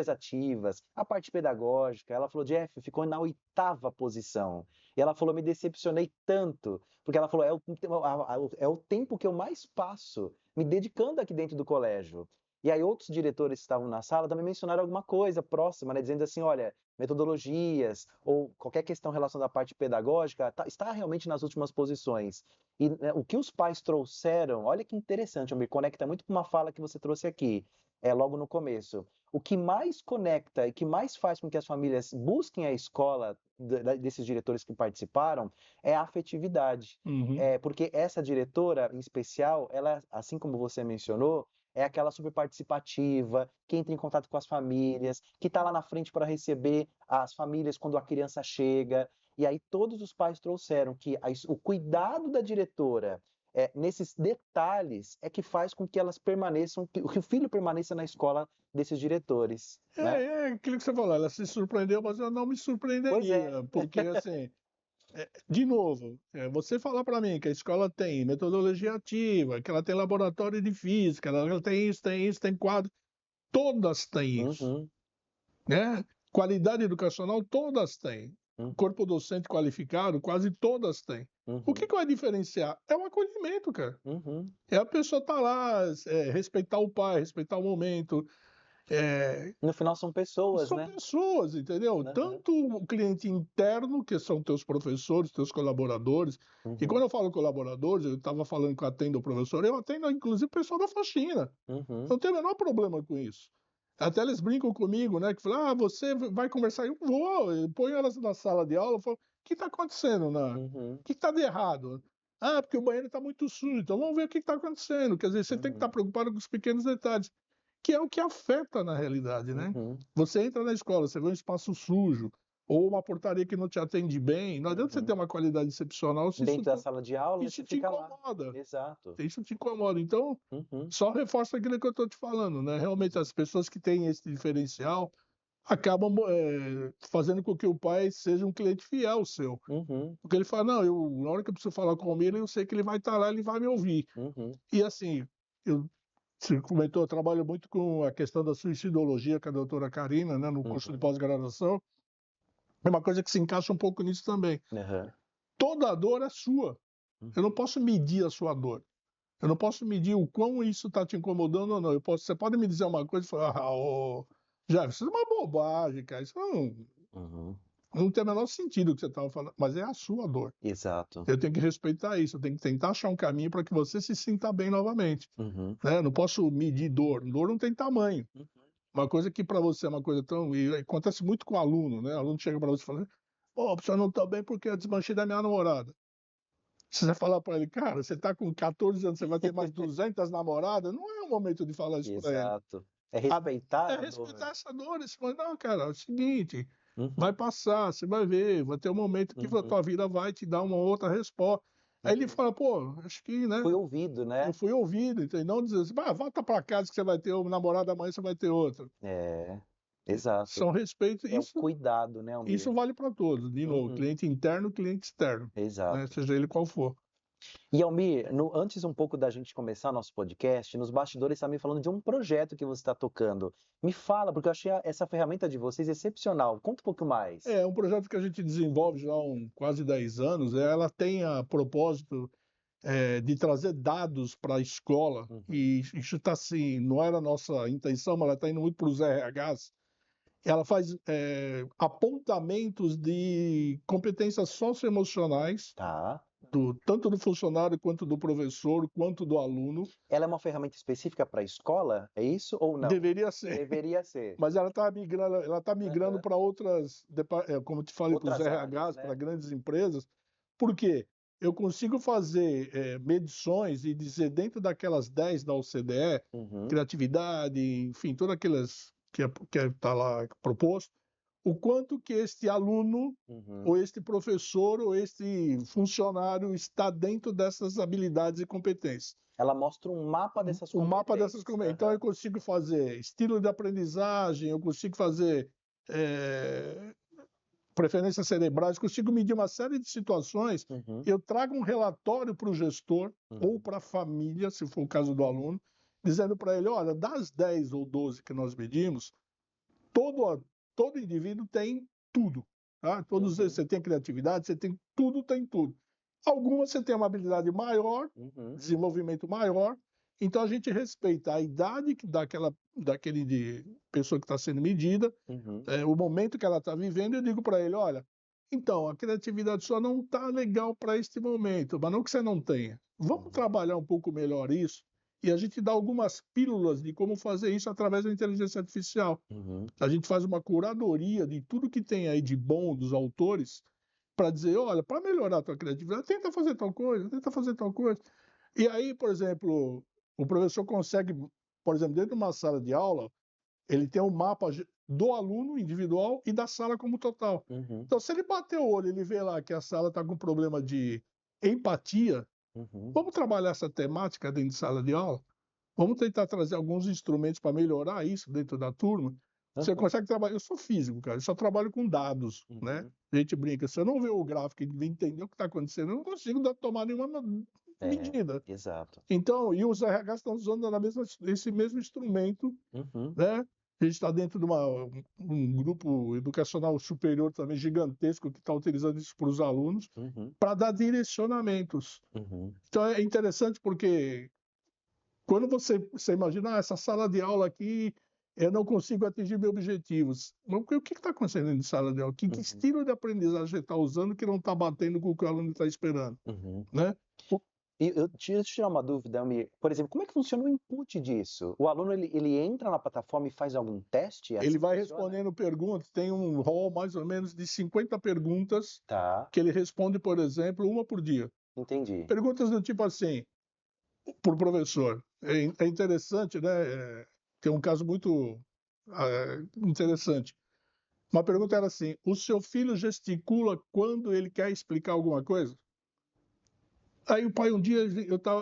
ativas, a parte pedagógica. Ela falou, Jeff, ficou na 8ª posição. E ela falou, me decepcionei tanto, porque ela falou, é o tempo que eu mais passo me dedicando aqui dentro do colégio. E aí outros diretores que estavam na sala também mencionaram alguma coisa próxima, né, dizendo assim, olha, metodologias ou qualquer questão relacionada à parte pedagógica está realmente nas últimas posições. E né, o que os pais trouxeram, olha que interessante, eu me conecta muito com uma fala que você trouxe aqui, logo no começo. O que mais conecta e que mais faz com que as famílias busquem a escola desses diretores que participaram é a afetividade. Uhum. Porque essa diretora em especial, ela, assim como você mencionou, é aquela super participativa, que entra em contato com as famílias, que está lá na frente para receber as famílias quando a criança chega. E aí todos os pais trouxeram que o cuidado da diretora nesses detalhes é que faz com que elas permaneçam, que o filho permaneça na escola desses diretores, né? É aquilo que você falou, ela se surpreendeu, mas eu não me Pois é. surpreenderia, porque assim, de novo, você falar para mim que a escola tem metodologia ativa, que ela tem laboratório de física, ela tem isso, tem quadro, todas têm isso, Uhum, né? Qualidade educacional, todas têm. uhum, Corpo docente qualificado, quase todas têm. O que uhum, que vai diferenciar? É o acolhimento, cara. uhum, É a pessoa estar lá, respeitar o pai, respeitar o momento. no final são pessoas, São né? pessoas, entendeu? Aham, Tanto o cliente interno, que são teus professores, teus colaboradores. E uhum, quando eu falo colaboradores, eu estava falando que eu atendo o professor, eu atendo inclusive o pessoal da faxina. uhum, Não tenho o menor problema com isso. Até eles brincam comigo, né? Que falam, você vai conversar? Eu vou, eu ponho elas na sala de aula, eu falo, o que está acontecendo? O uhum, que está de errado? Ah, porque o banheiro está muito sujo, então vamos ver o que está acontecendo. Quer dizer, você tem que estar uhum, preocupado com os pequenos detalhes, que é o que afeta na realidade, né? uhum, Você entra na escola, você vê um espaço sujo, ou uma portaria que não te atende bem, não adianta você ter uhum. uma qualidade excepcional se Dentro da sala de aula, e isso você te fica lá. incomoda. Exato. Isso te incomoda. Então, Uhum, só reforça aquilo que eu estou te falando, né? Realmente, as pessoas que têm esse diferencial acabam fazendo com que o pai seja um cliente fiel seu. uhum, Porque ele fala, não, na hora que eu preciso falar com ele, eu sei que ele vai estar lá, ele vai me ouvir. uhum, E assim, eu, você comentou, eu trabalho muito com a questão da suicidologia com a doutora Karina, né, no curso de uhum, pós-graduação. É uma coisa que se encaixa um pouco nisso também. aham, Toda a dor é sua. Eu não uhum. posso medir a sua dor. Eu não posso medir o quão isso está te incomodando ou não. Você pode me dizer uma coisa e falar, Jair, isso é uma bobagem, cara. Isso Uhum. não tem o menor sentido o que você estava falando, mas é a sua dor. Exato. Eu tenho que respeitar isso, eu tenho que tentar achar um caminho para que você se sinta bem novamente. Uhum. Né? Eu não posso medir dor. Dor não tem tamanho. Uhum. Uma coisa que para você é uma coisa tão. E acontece muito com o aluno, né? O aluno chega para você e fala: Pô, o senhor não está bem porque eu desmanchei da minha namorada. Se você falar para ele, cara, você está com 14 anos, você vai ter mais 200 namoradas, não é o momento de falar isso para ele. Exato. É A- respeitar É a dor. respeitar essa dor. Esse, mas não, cara, é o seguinte, vai Uhum. passar, você vai ver, vai ter um momento que a Uhum. tua vida vai te dar uma outra resposta. Aí ele Uhum. fala, pô, acho que, né, Fui ouvido, eu né? fui ouvido, então, e não dizer assim, volta para casa que você vai ter um namorado, amanhã você vai ter outro. É, exato. São respeito, É o cuidado, né, isso Almir? vale para todos, de novo, Uhum. cliente interno, cliente externo, né, Exato. seja ele qual for. E Almir, antes um pouco da gente começar nosso podcast, nos bastidores está me falando de um projeto que você está tocando. Me fala, porque eu achei essa ferramenta de vocês excepcional. Conta um pouco mais. É um projeto que a gente desenvolve já há quase 10 anos, ela tem a propósito de trazer dados para a escola, Uhum. e isso está assim, não era a nossa intenção, mas ela está indo muito para os RHs. Ela faz apontamentos de competências socioemocionais, Tá. tanto do funcionário, quanto do professor, quanto do aluno. Ela é uma ferramenta específica para a escola? É isso ou não? Deveria ser, Deveria ser. mas ela está migrando Aham. para outras, como eu te falei, para os Outras áreas, RHs, para né? grandes empresas. Por quê? Eu consigo fazer medições e dizer dentro daquelas 10 da OCDE, Uhum, criatividade, enfim, todas aquelas que está lá proposto, o quanto que este aluno, ou uhum, este professor, ou este funcionário está dentro dessas habilidades e competências. ela mostra um mapa dessas O mapa dessas competências. competências. Então, eu Aham, consigo fazer estilo de aprendizagem, eu consigo fazer eh, preferências cerebrais, consigo medir uma série de situações. uhum, Eu trago um relatório para o gestor ou uhum, para a família, se for o caso do aluno, dizendo para ele: olha, das 10 ou 12 que nós medimos, todo, todo indivíduo tem tudo. Tá? Todos eles, uhum, você tem criatividade, você tem tudo, tem tudo. Algumas você tem uma habilidade maior, uhum, desenvolvimento maior, então a gente respeita a idade daquele de pessoa que está sendo medida, uhum, o momento que ela está vivendo, eu digo para ele, olha, então, a criatividade só não está legal para este momento, mas não que você não tenha. Vamos uhum, trabalhar um pouco melhor isso, e a gente dá algumas pílulas de como fazer isso através da inteligência artificial. uhum, A gente faz uma curadoria de tudo que tem aí de bom dos autores, para dizer, olha, para melhorar a tua criatividade, tenta fazer tal coisa, tenta fazer tal coisa. E aí, por exemplo, o professor consegue, por exemplo, dentro de uma sala de aula, ele tem um mapa do aluno individual e da sala como total. uhum, Então, se ele bater o olho, ele vê lá que a sala está com problema de empatia, Uhum. Vamos trabalhar essa temática dentro de sala de aula? Vamos tentar trazer alguns instrumentos para melhorar isso dentro da turma? Você Aham. consegue trabalhar? Eu sou físico, cara, eu só trabalho com dados, né? Uhum. A gente brinca, se eu não ver o gráfico e entender o que está acontecendo, eu não consigo tomar nenhuma É, medida. exato. Então, e os RH estão usando esse mesmo instrumento, Uhum. né? A gente está dentro de um grupo educacional superior também gigantesco que está utilizando isso para os alunos, Uhum. para dar direcionamentos. Uhum. Então é interessante porque quando você imagina, essa sala de aula aqui, eu não consigo atingir meus objetivos. Mas o que está acontecendo em sala de aula? Que Uhum. estilo de aprendizagem você está usando que não está batendo com o que o aluno está esperando, Uhum. né? O- E deixa eu tirar uma dúvida, Almir. Por exemplo, como é que funciona o input disso? O aluno ele entra na plataforma e faz algum teste? É Ele assim que vai funciona? respondendo perguntas, tem um rol mais ou menos de 50 perguntas Tá, que ele responde, por exemplo, uma por dia. entendi. Perguntas do tipo assim, por professor. É interessante, né? Tem um caso muito interessante. Uma pergunta era assim: o seu filho gesticula quando ele quer explicar alguma coisa? Aí o pai, um dia,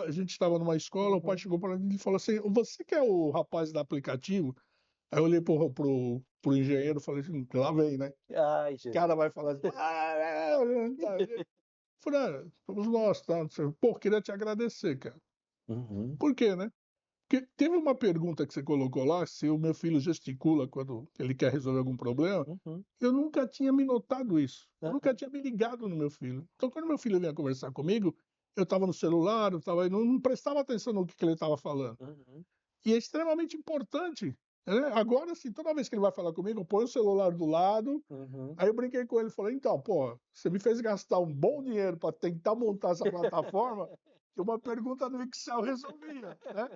a gente estava numa escola, o pai Uhum. chegou para mim e falou assim: você que é o rapaz do aplicativo? Aí eu olhei pro engenheiro e falei assim: lá vem, né? Ai, O cara Jesus. vai falar assim: falei, somos nós, tá? Pô, queria te agradecer, cara. Uhum. Por quê, né? Porque teve uma pergunta que você colocou lá, se o meu filho gesticula quando ele quer resolver algum problema. Uhum. Eu nunca tinha me notado isso. Eu nunca Aham. tinha me ligado no meu filho. Então, quando meu filho vinha conversar comigo, eu estava no celular, não prestava atenção no que ele estava falando. Uhum. E é extremamente importante, né? Agora, assim, toda vez que ele vai falar comigo, eu ponho o celular do lado. Uhum. Aí eu brinquei com ele e falei: então, pô, você me fez gastar um bom dinheiro para tentar montar essa plataforma, que uma pergunta no Excel resolvia, né?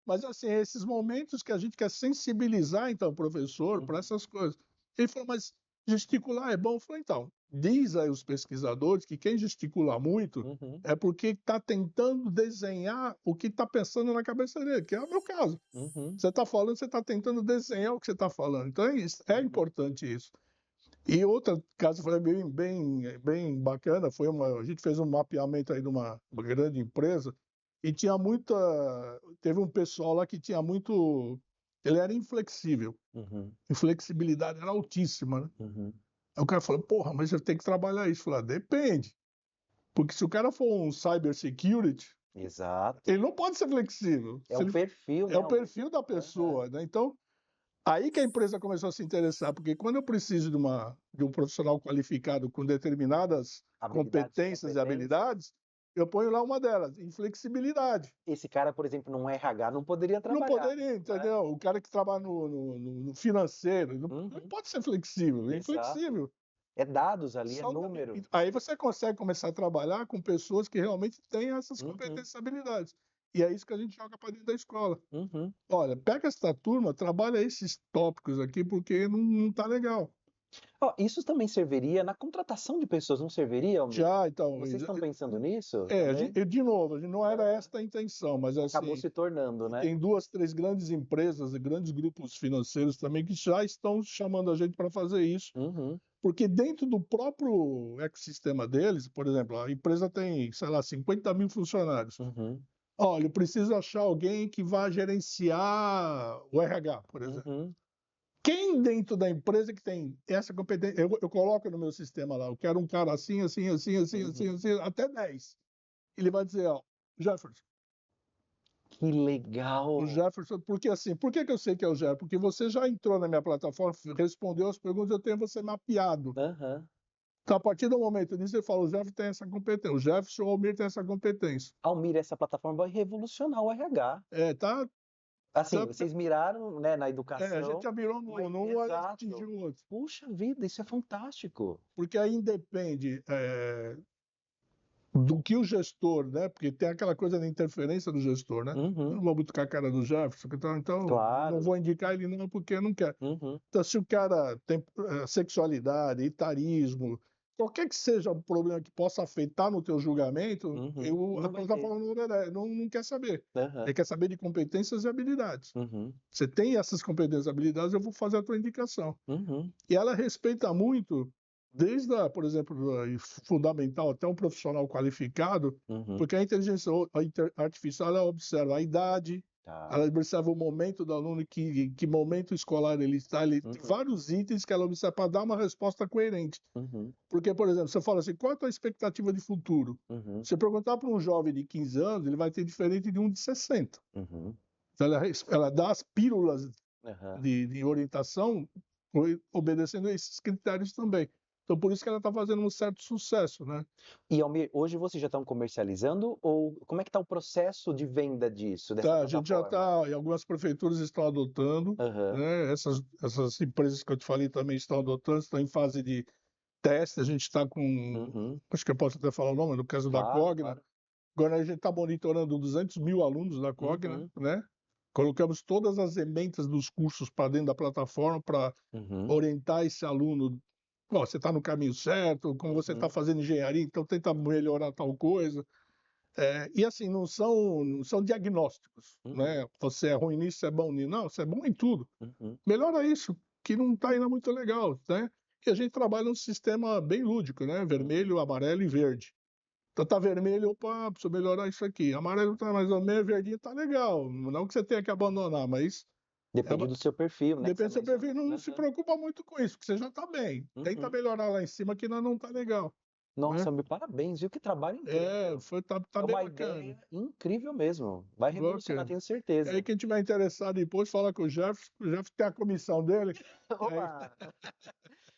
Mas, assim, esses momentos que a gente quer sensibilizar, então, o professor para Uhum. essas coisas. Ele falou: mas gesticular é bom? Eu falei: então, diz aí os pesquisadores que quem gesticula muito Uhum. é porque está tentando desenhar o que está pensando na cabeça dele, que é o meu caso. Uhum. Você está falando, você está tentando desenhar o que você está falando. Então, é Uhum. importante isso. E outro caso foi bem bacana, a gente fez um mapeamento aí de uma grande empresa e teve um pessoal lá que tinha muito, ele era inflexível, Uhum. inflexibilidade era altíssima, né? Uhum. Aí o cara falou: porra, mas eu tenho que trabalhar isso. Eu falei: depende, porque se o cara for um cybersecurity, Exato. ele não pode ser flexível. É Se o ele perfil, É né, o Almir? perfil da Aham. pessoa, né? Então, aí que a empresa começou a se interessar, porque quando eu preciso de um profissional qualificado com determinadas Habilidades, competências e competências. habilidades, eu ponho lá uma delas, inflexibilidade. Esse cara, por exemplo, num RH não poderia Não trabalhar, poderia, né? entendeu? O cara que trabalha no financeiro, não Uhum. pode ser flexível, é Exato. inflexível. É dados ali, é Só da- número. Aí você consegue começar a trabalhar com pessoas que realmente têm essas Uhum. competências e habilidades. E é isso que a gente joga para dentro da escola. Uhum. Olha, pega esta turma, trabalha esses tópicos aqui, porque não tá legal. Ó, isso também serviria na contratação de pessoas, não serviria, Almir? Já, então, Vocês estão pensando nisso também? de novo, não era Aham. esta a intenção, mas Acabou assim, se tornando, né? tem 2, 3 grandes empresas e grandes grupos financeiros também que já estão chamando a gente para fazer isso, Uhum. porque dentro do próprio ecossistema deles, por exemplo, a empresa tem, sei lá, 50.000 funcionários. Uhum. Olha, eu preciso achar alguém que vá gerenciar o RH, por exemplo. Uhum. Quem dentro da empresa que tem essa competência, eu coloco no meu sistema lá, eu quero um cara assim, assim, assim, assim, assim, Uhum. assim, até 10. Ele vai dizer: ó, Jefferson, Que o legal! Jefferson, porque assim, por que que eu sei que é o Jefferson? Porque você já entrou na minha plataforma, respondeu as perguntas, eu tenho você mapeado. Aham. Então, a partir do momento disso, ele fala: o Jefferson tem essa competência, o Jefferson ou o Almir tem essa competência. Almir, essa plataforma vai revolucionar o RH. É, Assim, tá, vocês miraram, né, na a gente educação, já mirou mas num, a gente exato. atingiu o outro. Puxa vida, isso é fantástico. Porque aí independe, do que o gestor, né? Porque tem aquela coisa da interferência do gestor, né? Eu Uhum. não vou botar a cara do Jefferson, então não Claro. vou indicar ele não porque não quer. Uhum. Então, se o cara tem sexualidade, etarismo, qualquer que seja o problema que possa afetar no teu julgamento, Uhum. a Não vai ter. plataforma não quer saber. Aham. Ele quer saber de competências e habilidades. Uhum. Você tem essas competências e habilidades, eu vou fazer a tua indicação. Uhum. E ela respeita muito por exemplo, fundamental até um profissional qualificado, Uhum. porque a inteligência artificial ela observa a idade, Tá. ela observa o momento do aluno, que momento escolar ele está, ele tem Uhum. vários itens que ela observa para dar uma resposta coerente. Uhum. Porque, por exemplo, você fala assim: "Qual é a tua expectativa de futuro?". Uhum. Você perguntar para um jovem de 15 anos, ele vai ter diferente de um de 60. Uhum. Então ela dá as pílulas Aham. de orientação, obedecendo a esses critérios também. Então, por isso que ela está fazendo um certo sucesso, né? E Almir, hoje vocês já estão comercializando ou como é que está o processo de venda disso, dessa Tá, a gente já plataforma? está, e algumas prefeituras estão adotando, Aham. né? Essas empresas que eu te falei também estão adotando, estão em fase de teste. A gente está com, Uhum. acho que eu posso até falar o nome, no caso da Claro, Cogna. claro. Agora a gente está monitorando 200 mil alunos da Cogna, Uhum. né? Colocamos todas as ementas dos cursos para dentro da plataforma para Uhum. orientar esse aluno. Ó, você está no caminho certo, como você está Uhum. fazendo engenharia, então tenta melhorar tal coisa. E assim, não são diagnósticos, Uhum. né? Você é ruim nisso, você é bom nisso. Não, você é bom em tudo. Uhum. Melhora isso, que não está indo muito legal, né? Que a gente trabalha num sistema bem lúdico, né? Uhum. Vermelho, amarelo e verde. Então tá vermelho, opa, preciso melhorar isso aqui. Amarelo tá mais ou menos, verdinho tá legal. Não que você tenha que abandonar, mas é Depende uma- do seu perfil, né, que você depende do seu perfil. mencionou. Não se Aham. preocupa muito com isso, porque você já tá bem. Tenta Uhum. melhorar lá em cima que ainda não tá legal, Nossa, né? Almir, parabéns, viu? Que trabalho incrível. Tá É bem uma bacana. ideia incrível mesmo. Vai revolucionar, Bacana. tenho E aí, certeza. quem tiver interessado depois, fala com o Jeff tem a comissão dele. E aí, Oba!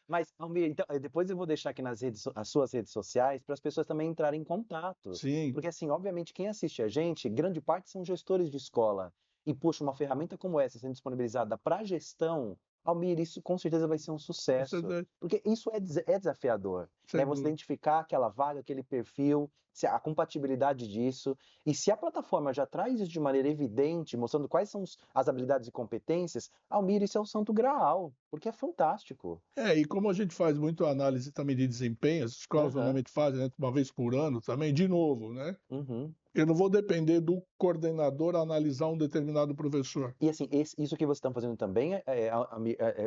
Mas, Almir, então, depois eu vou deixar aqui nas as suas redes sociais para as pessoas também entrarem em contato. sim, Porque, assim, obviamente, quem assiste a gente, grande parte são gestores de escola. E, poxa, uma ferramenta como essa sendo disponibilizada para gestão, Almir, isso com certeza vai ser um com sucesso. certeza, Porque isso é desafiador, né? sem Você dúvida. identificar aquela vaga, aquele perfil, a compatibilidade disso. E se a plataforma já traz isso de maneira evidente, mostrando quais são as habilidades e competências, Almir, isso é o santo graal, porque é fantástico. E como a gente faz muito análise também de desempenho, as escolas Aham. normalmente fazem, né, uma vez por ano também, de novo, né? Uhum. Eu não vou depender do coordenador analisar um determinado professor. E assim, isso que vocês estão fazendo também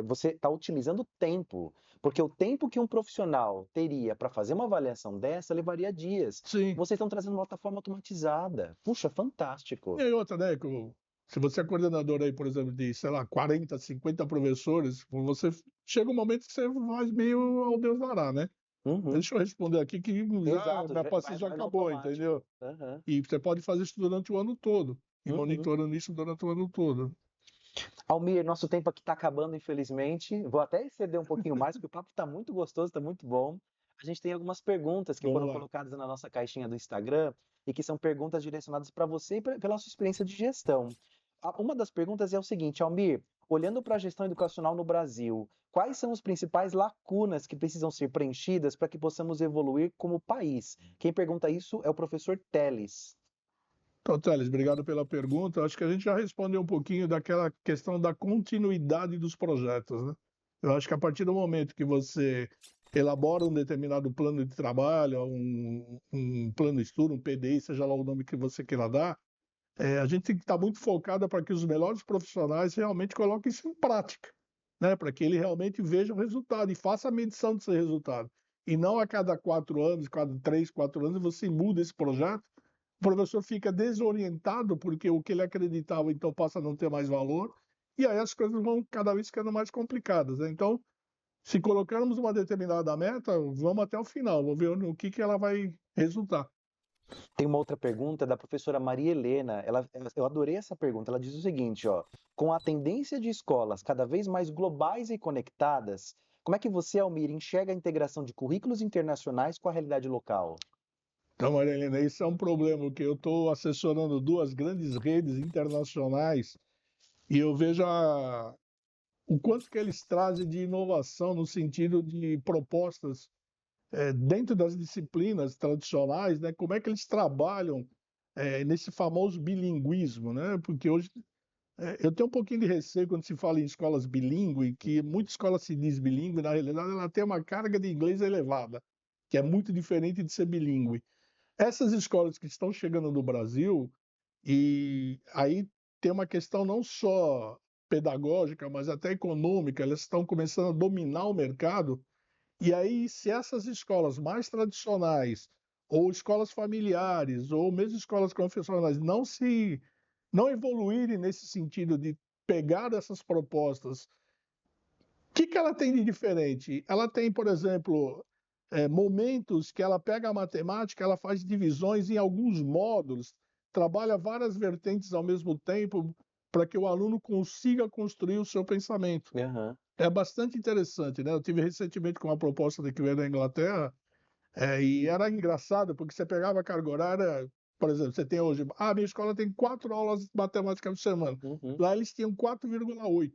você está otimizando o tempo, porque o tempo que um profissional teria para fazer uma avaliação dessa levaria dias. Sim. Vocês estão trazendo uma plataforma automatizada. Puxa, E fantástico. aí outra, né, se você é coordenador aí, por exemplo, de, sei lá, 40, 50 professores, você chega um momento que você vai meio ao Deus dará, né? Uhum. Deixa eu responder aqui que já Exato, minha paciência já vai no acabou, automático. entendeu? Aham. E você pode fazer isso durante o ano todo, e Uhum. monitorando isso durante o ano todo. Almir, nosso tempo aqui está acabando, infelizmente. Vou até exceder um pouquinho mais, porque o papo está muito gostoso, está muito bom. A gente tem algumas perguntas que foram Vamos lá. colocadas na nossa caixinha do Instagram e que são perguntas direcionadas para você e pela sua experiência de gestão. Uma das perguntas é o seguinte, Almir, olhando para a gestão educacional no Brasil, quais são as principais lacunas que precisam ser preenchidas para que possamos evoluir como país? Quem pergunta isso é o professor Teles. Então, Thales, obrigado pela pergunta. Acho que a gente já respondeu um pouquinho daquela questão da continuidade dos projetos, né? Eu acho que a partir do momento que você elabora um determinado plano de trabalho, um plano de estudo, um PDI, seja lá o nome que você queira dar, a gente tem que estar muito focada para que os melhores profissionais realmente coloquem isso em prática, né? Para que ele realmente veja o resultado e faça a medição desse resultado. E não a cada 4 anos, cada 3, 4 anos, você muda esse projeto, o professor fica desorientado porque o que ele acreditava então passa a não ter mais valor, e aí as coisas vão cada vez ficando mais complicadas, né? Então, se colocarmos uma determinada meta, vamos até o final, vamos ver no que ela vai resultar. Tem uma outra pergunta da professora Maria Helena. Eu adorei essa pergunta. Ela diz o seguinte, ó: com a tendência de escolas cada vez mais globais e conectadas, como é que você, Almir, enxerga a integração de currículos internacionais com a realidade local? Então, Maria Helena, isso é um problema, porque eu estou assessorando duas grandes redes internacionais e eu vejo o quanto que eles trazem de inovação no sentido de propostas dentro das disciplinas tradicionais, né? Como é que eles trabalham nesse famoso bilinguismo, né? Porque hoje eu tenho um pouquinho de receio quando se fala em escolas bilíngue, que muita escola se diz bilíngue, na realidade ela tem uma carga de inglês elevada, que é muito diferente de ser bilíngue. Essas escolas que estão chegando no Brasil, e aí tem uma questão não só pedagógica, mas até econômica, elas estão começando a dominar o mercado, E aí, se essas escolas mais tradicionais, ou escolas familiares, ou mesmo escolas confessionais, não evoluírem nesse sentido de pegar essas propostas, o que que ela tem de diferente? Ela tem, por exemplo, momentos que ela pega a matemática, ela faz divisões em alguns módulos, trabalha várias vertentes ao mesmo tempo, para que o aluno consiga construir o seu pensamento. Aham. É bastante interessante, né? Eu tive recentemente com uma proposta de que veio da Inglaterra, e era engraçado, porque você pegava a carga horária, por exemplo, você tem hoje, minha escola tem 4 aulas de matemática por semana. Uhum. Lá eles tinham 4,8.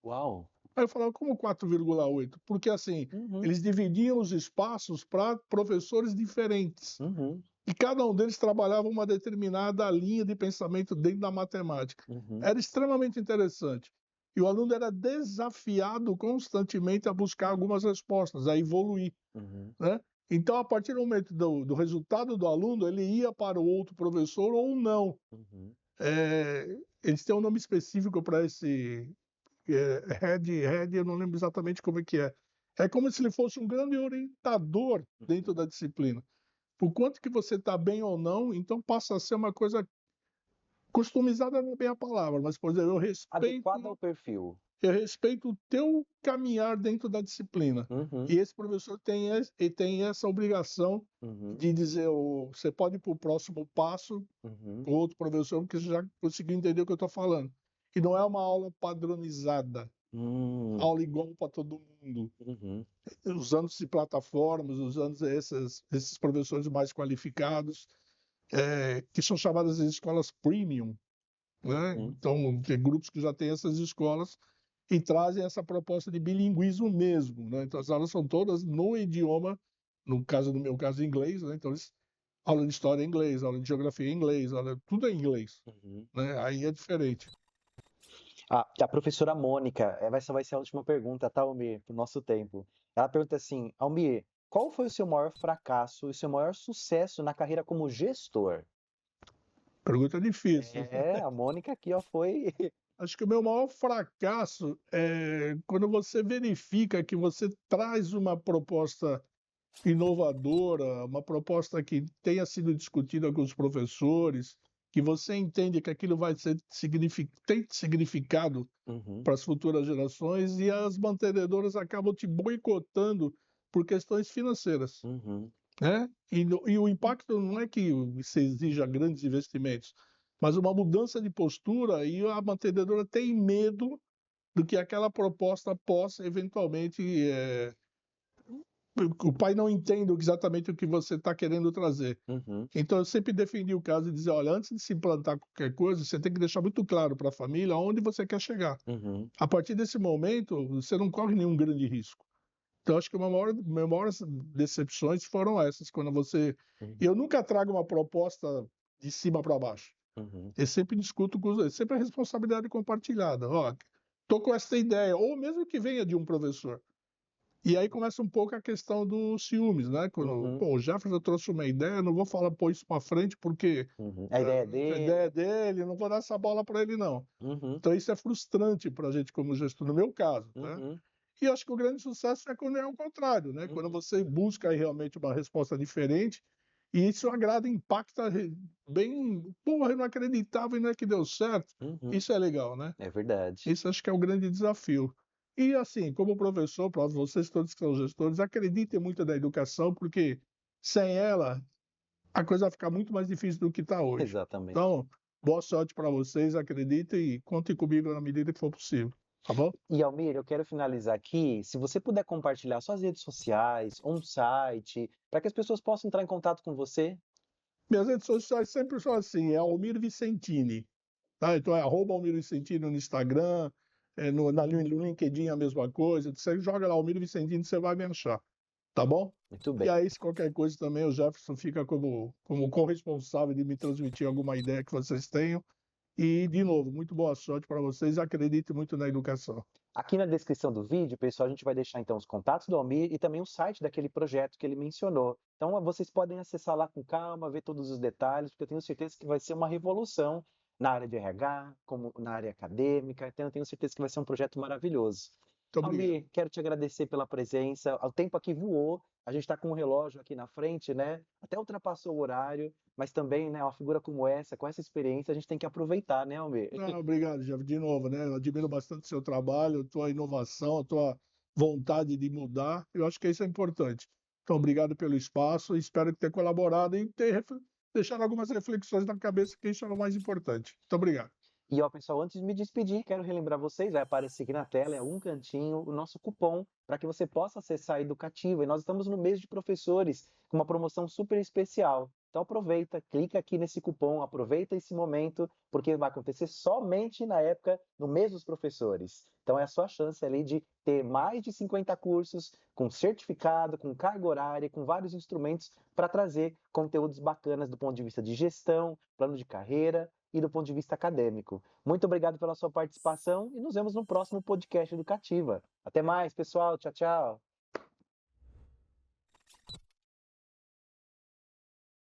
Uau! Aí eu falava, como 4,8? Porque assim, Uhum. eles dividiam os espaços para professores diferentes. Uhum. E cada um deles trabalhava uma determinada linha de pensamento dentro da matemática. Uhum. Era extremamente interessante. E o aluno era desafiado constantemente a buscar algumas respostas, a evoluir, Uhum. né? Então, a partir do momento do resultado do aluno, ele ia para o outro professor ou não. Uhum. Eles têm um nome específico para esse head, eu não lembro exatamente como é que é. É como se ele fosse um grande orientador dentro da disciplina. Por quanto que você está bem ou não, então passa a ser uma coisa customizada, não é bem a palavra, mas, por exemplo, Adequado ao perfil. eu respeito o teu caminhar dentro da disciplina. Uhum. E esse professor tem essa obrigação Uhum. de dizer, você pode ir para o próximo passo, Uhum. o outro professor, porque você já conseguiu entender o que eu estou falando. E não é uma aula padronizada, Hum. aula igual para todo mundo. Uhum. Usando-se plataformas, usando esses professores mais qualificados, que são chamadas de escolas premium, né? Uhum. Então, tem grupos que já têm essas escolas e trazem essa proposta de bilinguismo mesmo, né? Então, as aulas são todas no idioma, no meu caso, inglês, né? Então, aula de história em inglês, aula de geografia em inglês, tudo em inglês, Uhum. né? Aí é diferente. A professora Mônica, essa vai ser a última pergunta, tá, Almir, pro nosso tempo. Ela pergunta assim: Almir, qual foi o seu maior fracasso e o seu maior sucesso na carreira como gestor? Pergunta difícil. A Mônica aqui, ó, foi. Acho que o meu maior fracasso é quando você verifica que você traz uma proposta inovadora, uma proposta que tenha sido discutida com os professores, que você entende que aquilo vai ser tem significado Uhum. para as futuras gerações e as mantenedoras acabam te boicotando por questões financeiras, Uhum. né? E o impacto não é que se exija grandes investimentos, mas uma mudança de postura e a mantenedora tem medo do que aquela proposta possa eventualmente o pai não entende exatamente o que você está querendo trazer. Uhum. Então, eu sempre defendi o caso de dizer, olha, antes de se implantar qualquer coisa, você tem que deixar muito claro para a família onde você quer chegar. Uhum. A partir desse momento, você não corre nenhum grande risco. Então, acho que minhas maiores decepções foram essas, quando você... Uhum. Eu nunca trago uma proposta de cima para baixo. Uhum. Eu sempre discuto com os... Sempre é responsabilidade compartilhada. Ó, tô com essa ideia, ou mesmo que venha de um professor. E aí começa um pouco a questão dos ciúmes, né? Quando, Uhum. pô, o Jefferson trouxe uma ideia, não vou falar pôr isso para frente porque Uhum. A ideia a ideia é dele. dele, não vou dar essa bola para ele, não. Uhum. Então isso é frustrante para a gente como gestor, no meu caso, né? Uhum. E acho que o grande sucesso é quando é o contrário, né? Quando Uhum. você busca aí realmente uma resposta diferente e isso agrada, impacta bem, porra, eu não acreditava e não é que deu certo. Uhum. Isso é legal, né? É verdade. Isso acho que é o grande desafio. E assim, como professor, para vocês todos que são gestores, acreditem muito na educação, porque sem ela a coisa vai ficar muito mais difícil do que está hoje. Exatamente. Então, boa sorte para vocês, acreditem e contem comigo na medida que for possível, tá bom? E Almir, eu quero finalizar aqui. Se você puder compartilhar suas redes sociais, um site, para que as pessoas possam entrar em contato com você. Minhas redes sociais sempre são assim, é Almir Vicentini, tá? Então é @Almir Vicentini no Instagram, no LinkedIn a mesma coisa. Você joga lá Almir Vicentini, você vai me achar. Tá bom? Muito E bem. aí, se qualquer coisa também, o Jefferson fica como corresponsável de me transmitir alguma ideia que vocês tenham. E, de novo, muito boa sorte para vocês. Acredite muito na educação. Aqui na descrição do vídeo, pessoal, a gente vai deixar então os contatos do Almir e também o site daquele projeto que ele mencionou. Então vocês podem acessar lá com calma, ver todos os detalhes, porque eu tenho certeza que vai ser uma revolução na área de RH, como na área acadêmica. Então eu tenho certeza que vai ser um projeto maravilhoso. Muito obrigado. Almir, quero te agradecer pela presença. O tempo aqui voou, a gente está com um relógio aqui na frente, né? Até ultrapassou o horário, mas também, né, uma figura como essa, com essa experiência, a gente tem que aproveitar, né, Almir? Não, obrigado, Jeff. De novo, né? Eu admiro bastante o seu trabalho, a tua inovação, a tua vontade de mudar. Eu acho que isso é importante. Então, obrigado pelo espaço e espero ter colaborado e deixado algumas reflexões na cabeça, que isso é o mais importante. Muito obrigado. E ó, pessoal, antes de me despedir, quero relembrar vocês, vai aparecer aqui na tela, é um cantinho, o nosso cupom para que você possa acessar a Educativa. E nós estamos no mês de professores, com uma promoção super especial. Então aproveita, clica aqui nesse cupom, aproveita esse momento, porque vai acontecer somente na época, no mês dos professores. Então é a sua chance ali de ter mais de 50 cursos, com certificado, com carga horária, com vários instrumentos para trazer conteúdos bacanas do ponto de vista de gestão, plano de carreira e do ponto de vista acadêmico. Muito obrigado pela sua participação e nos vemos no próximo podcast Educativa. Até mais, pessoal. Tchau, tchau.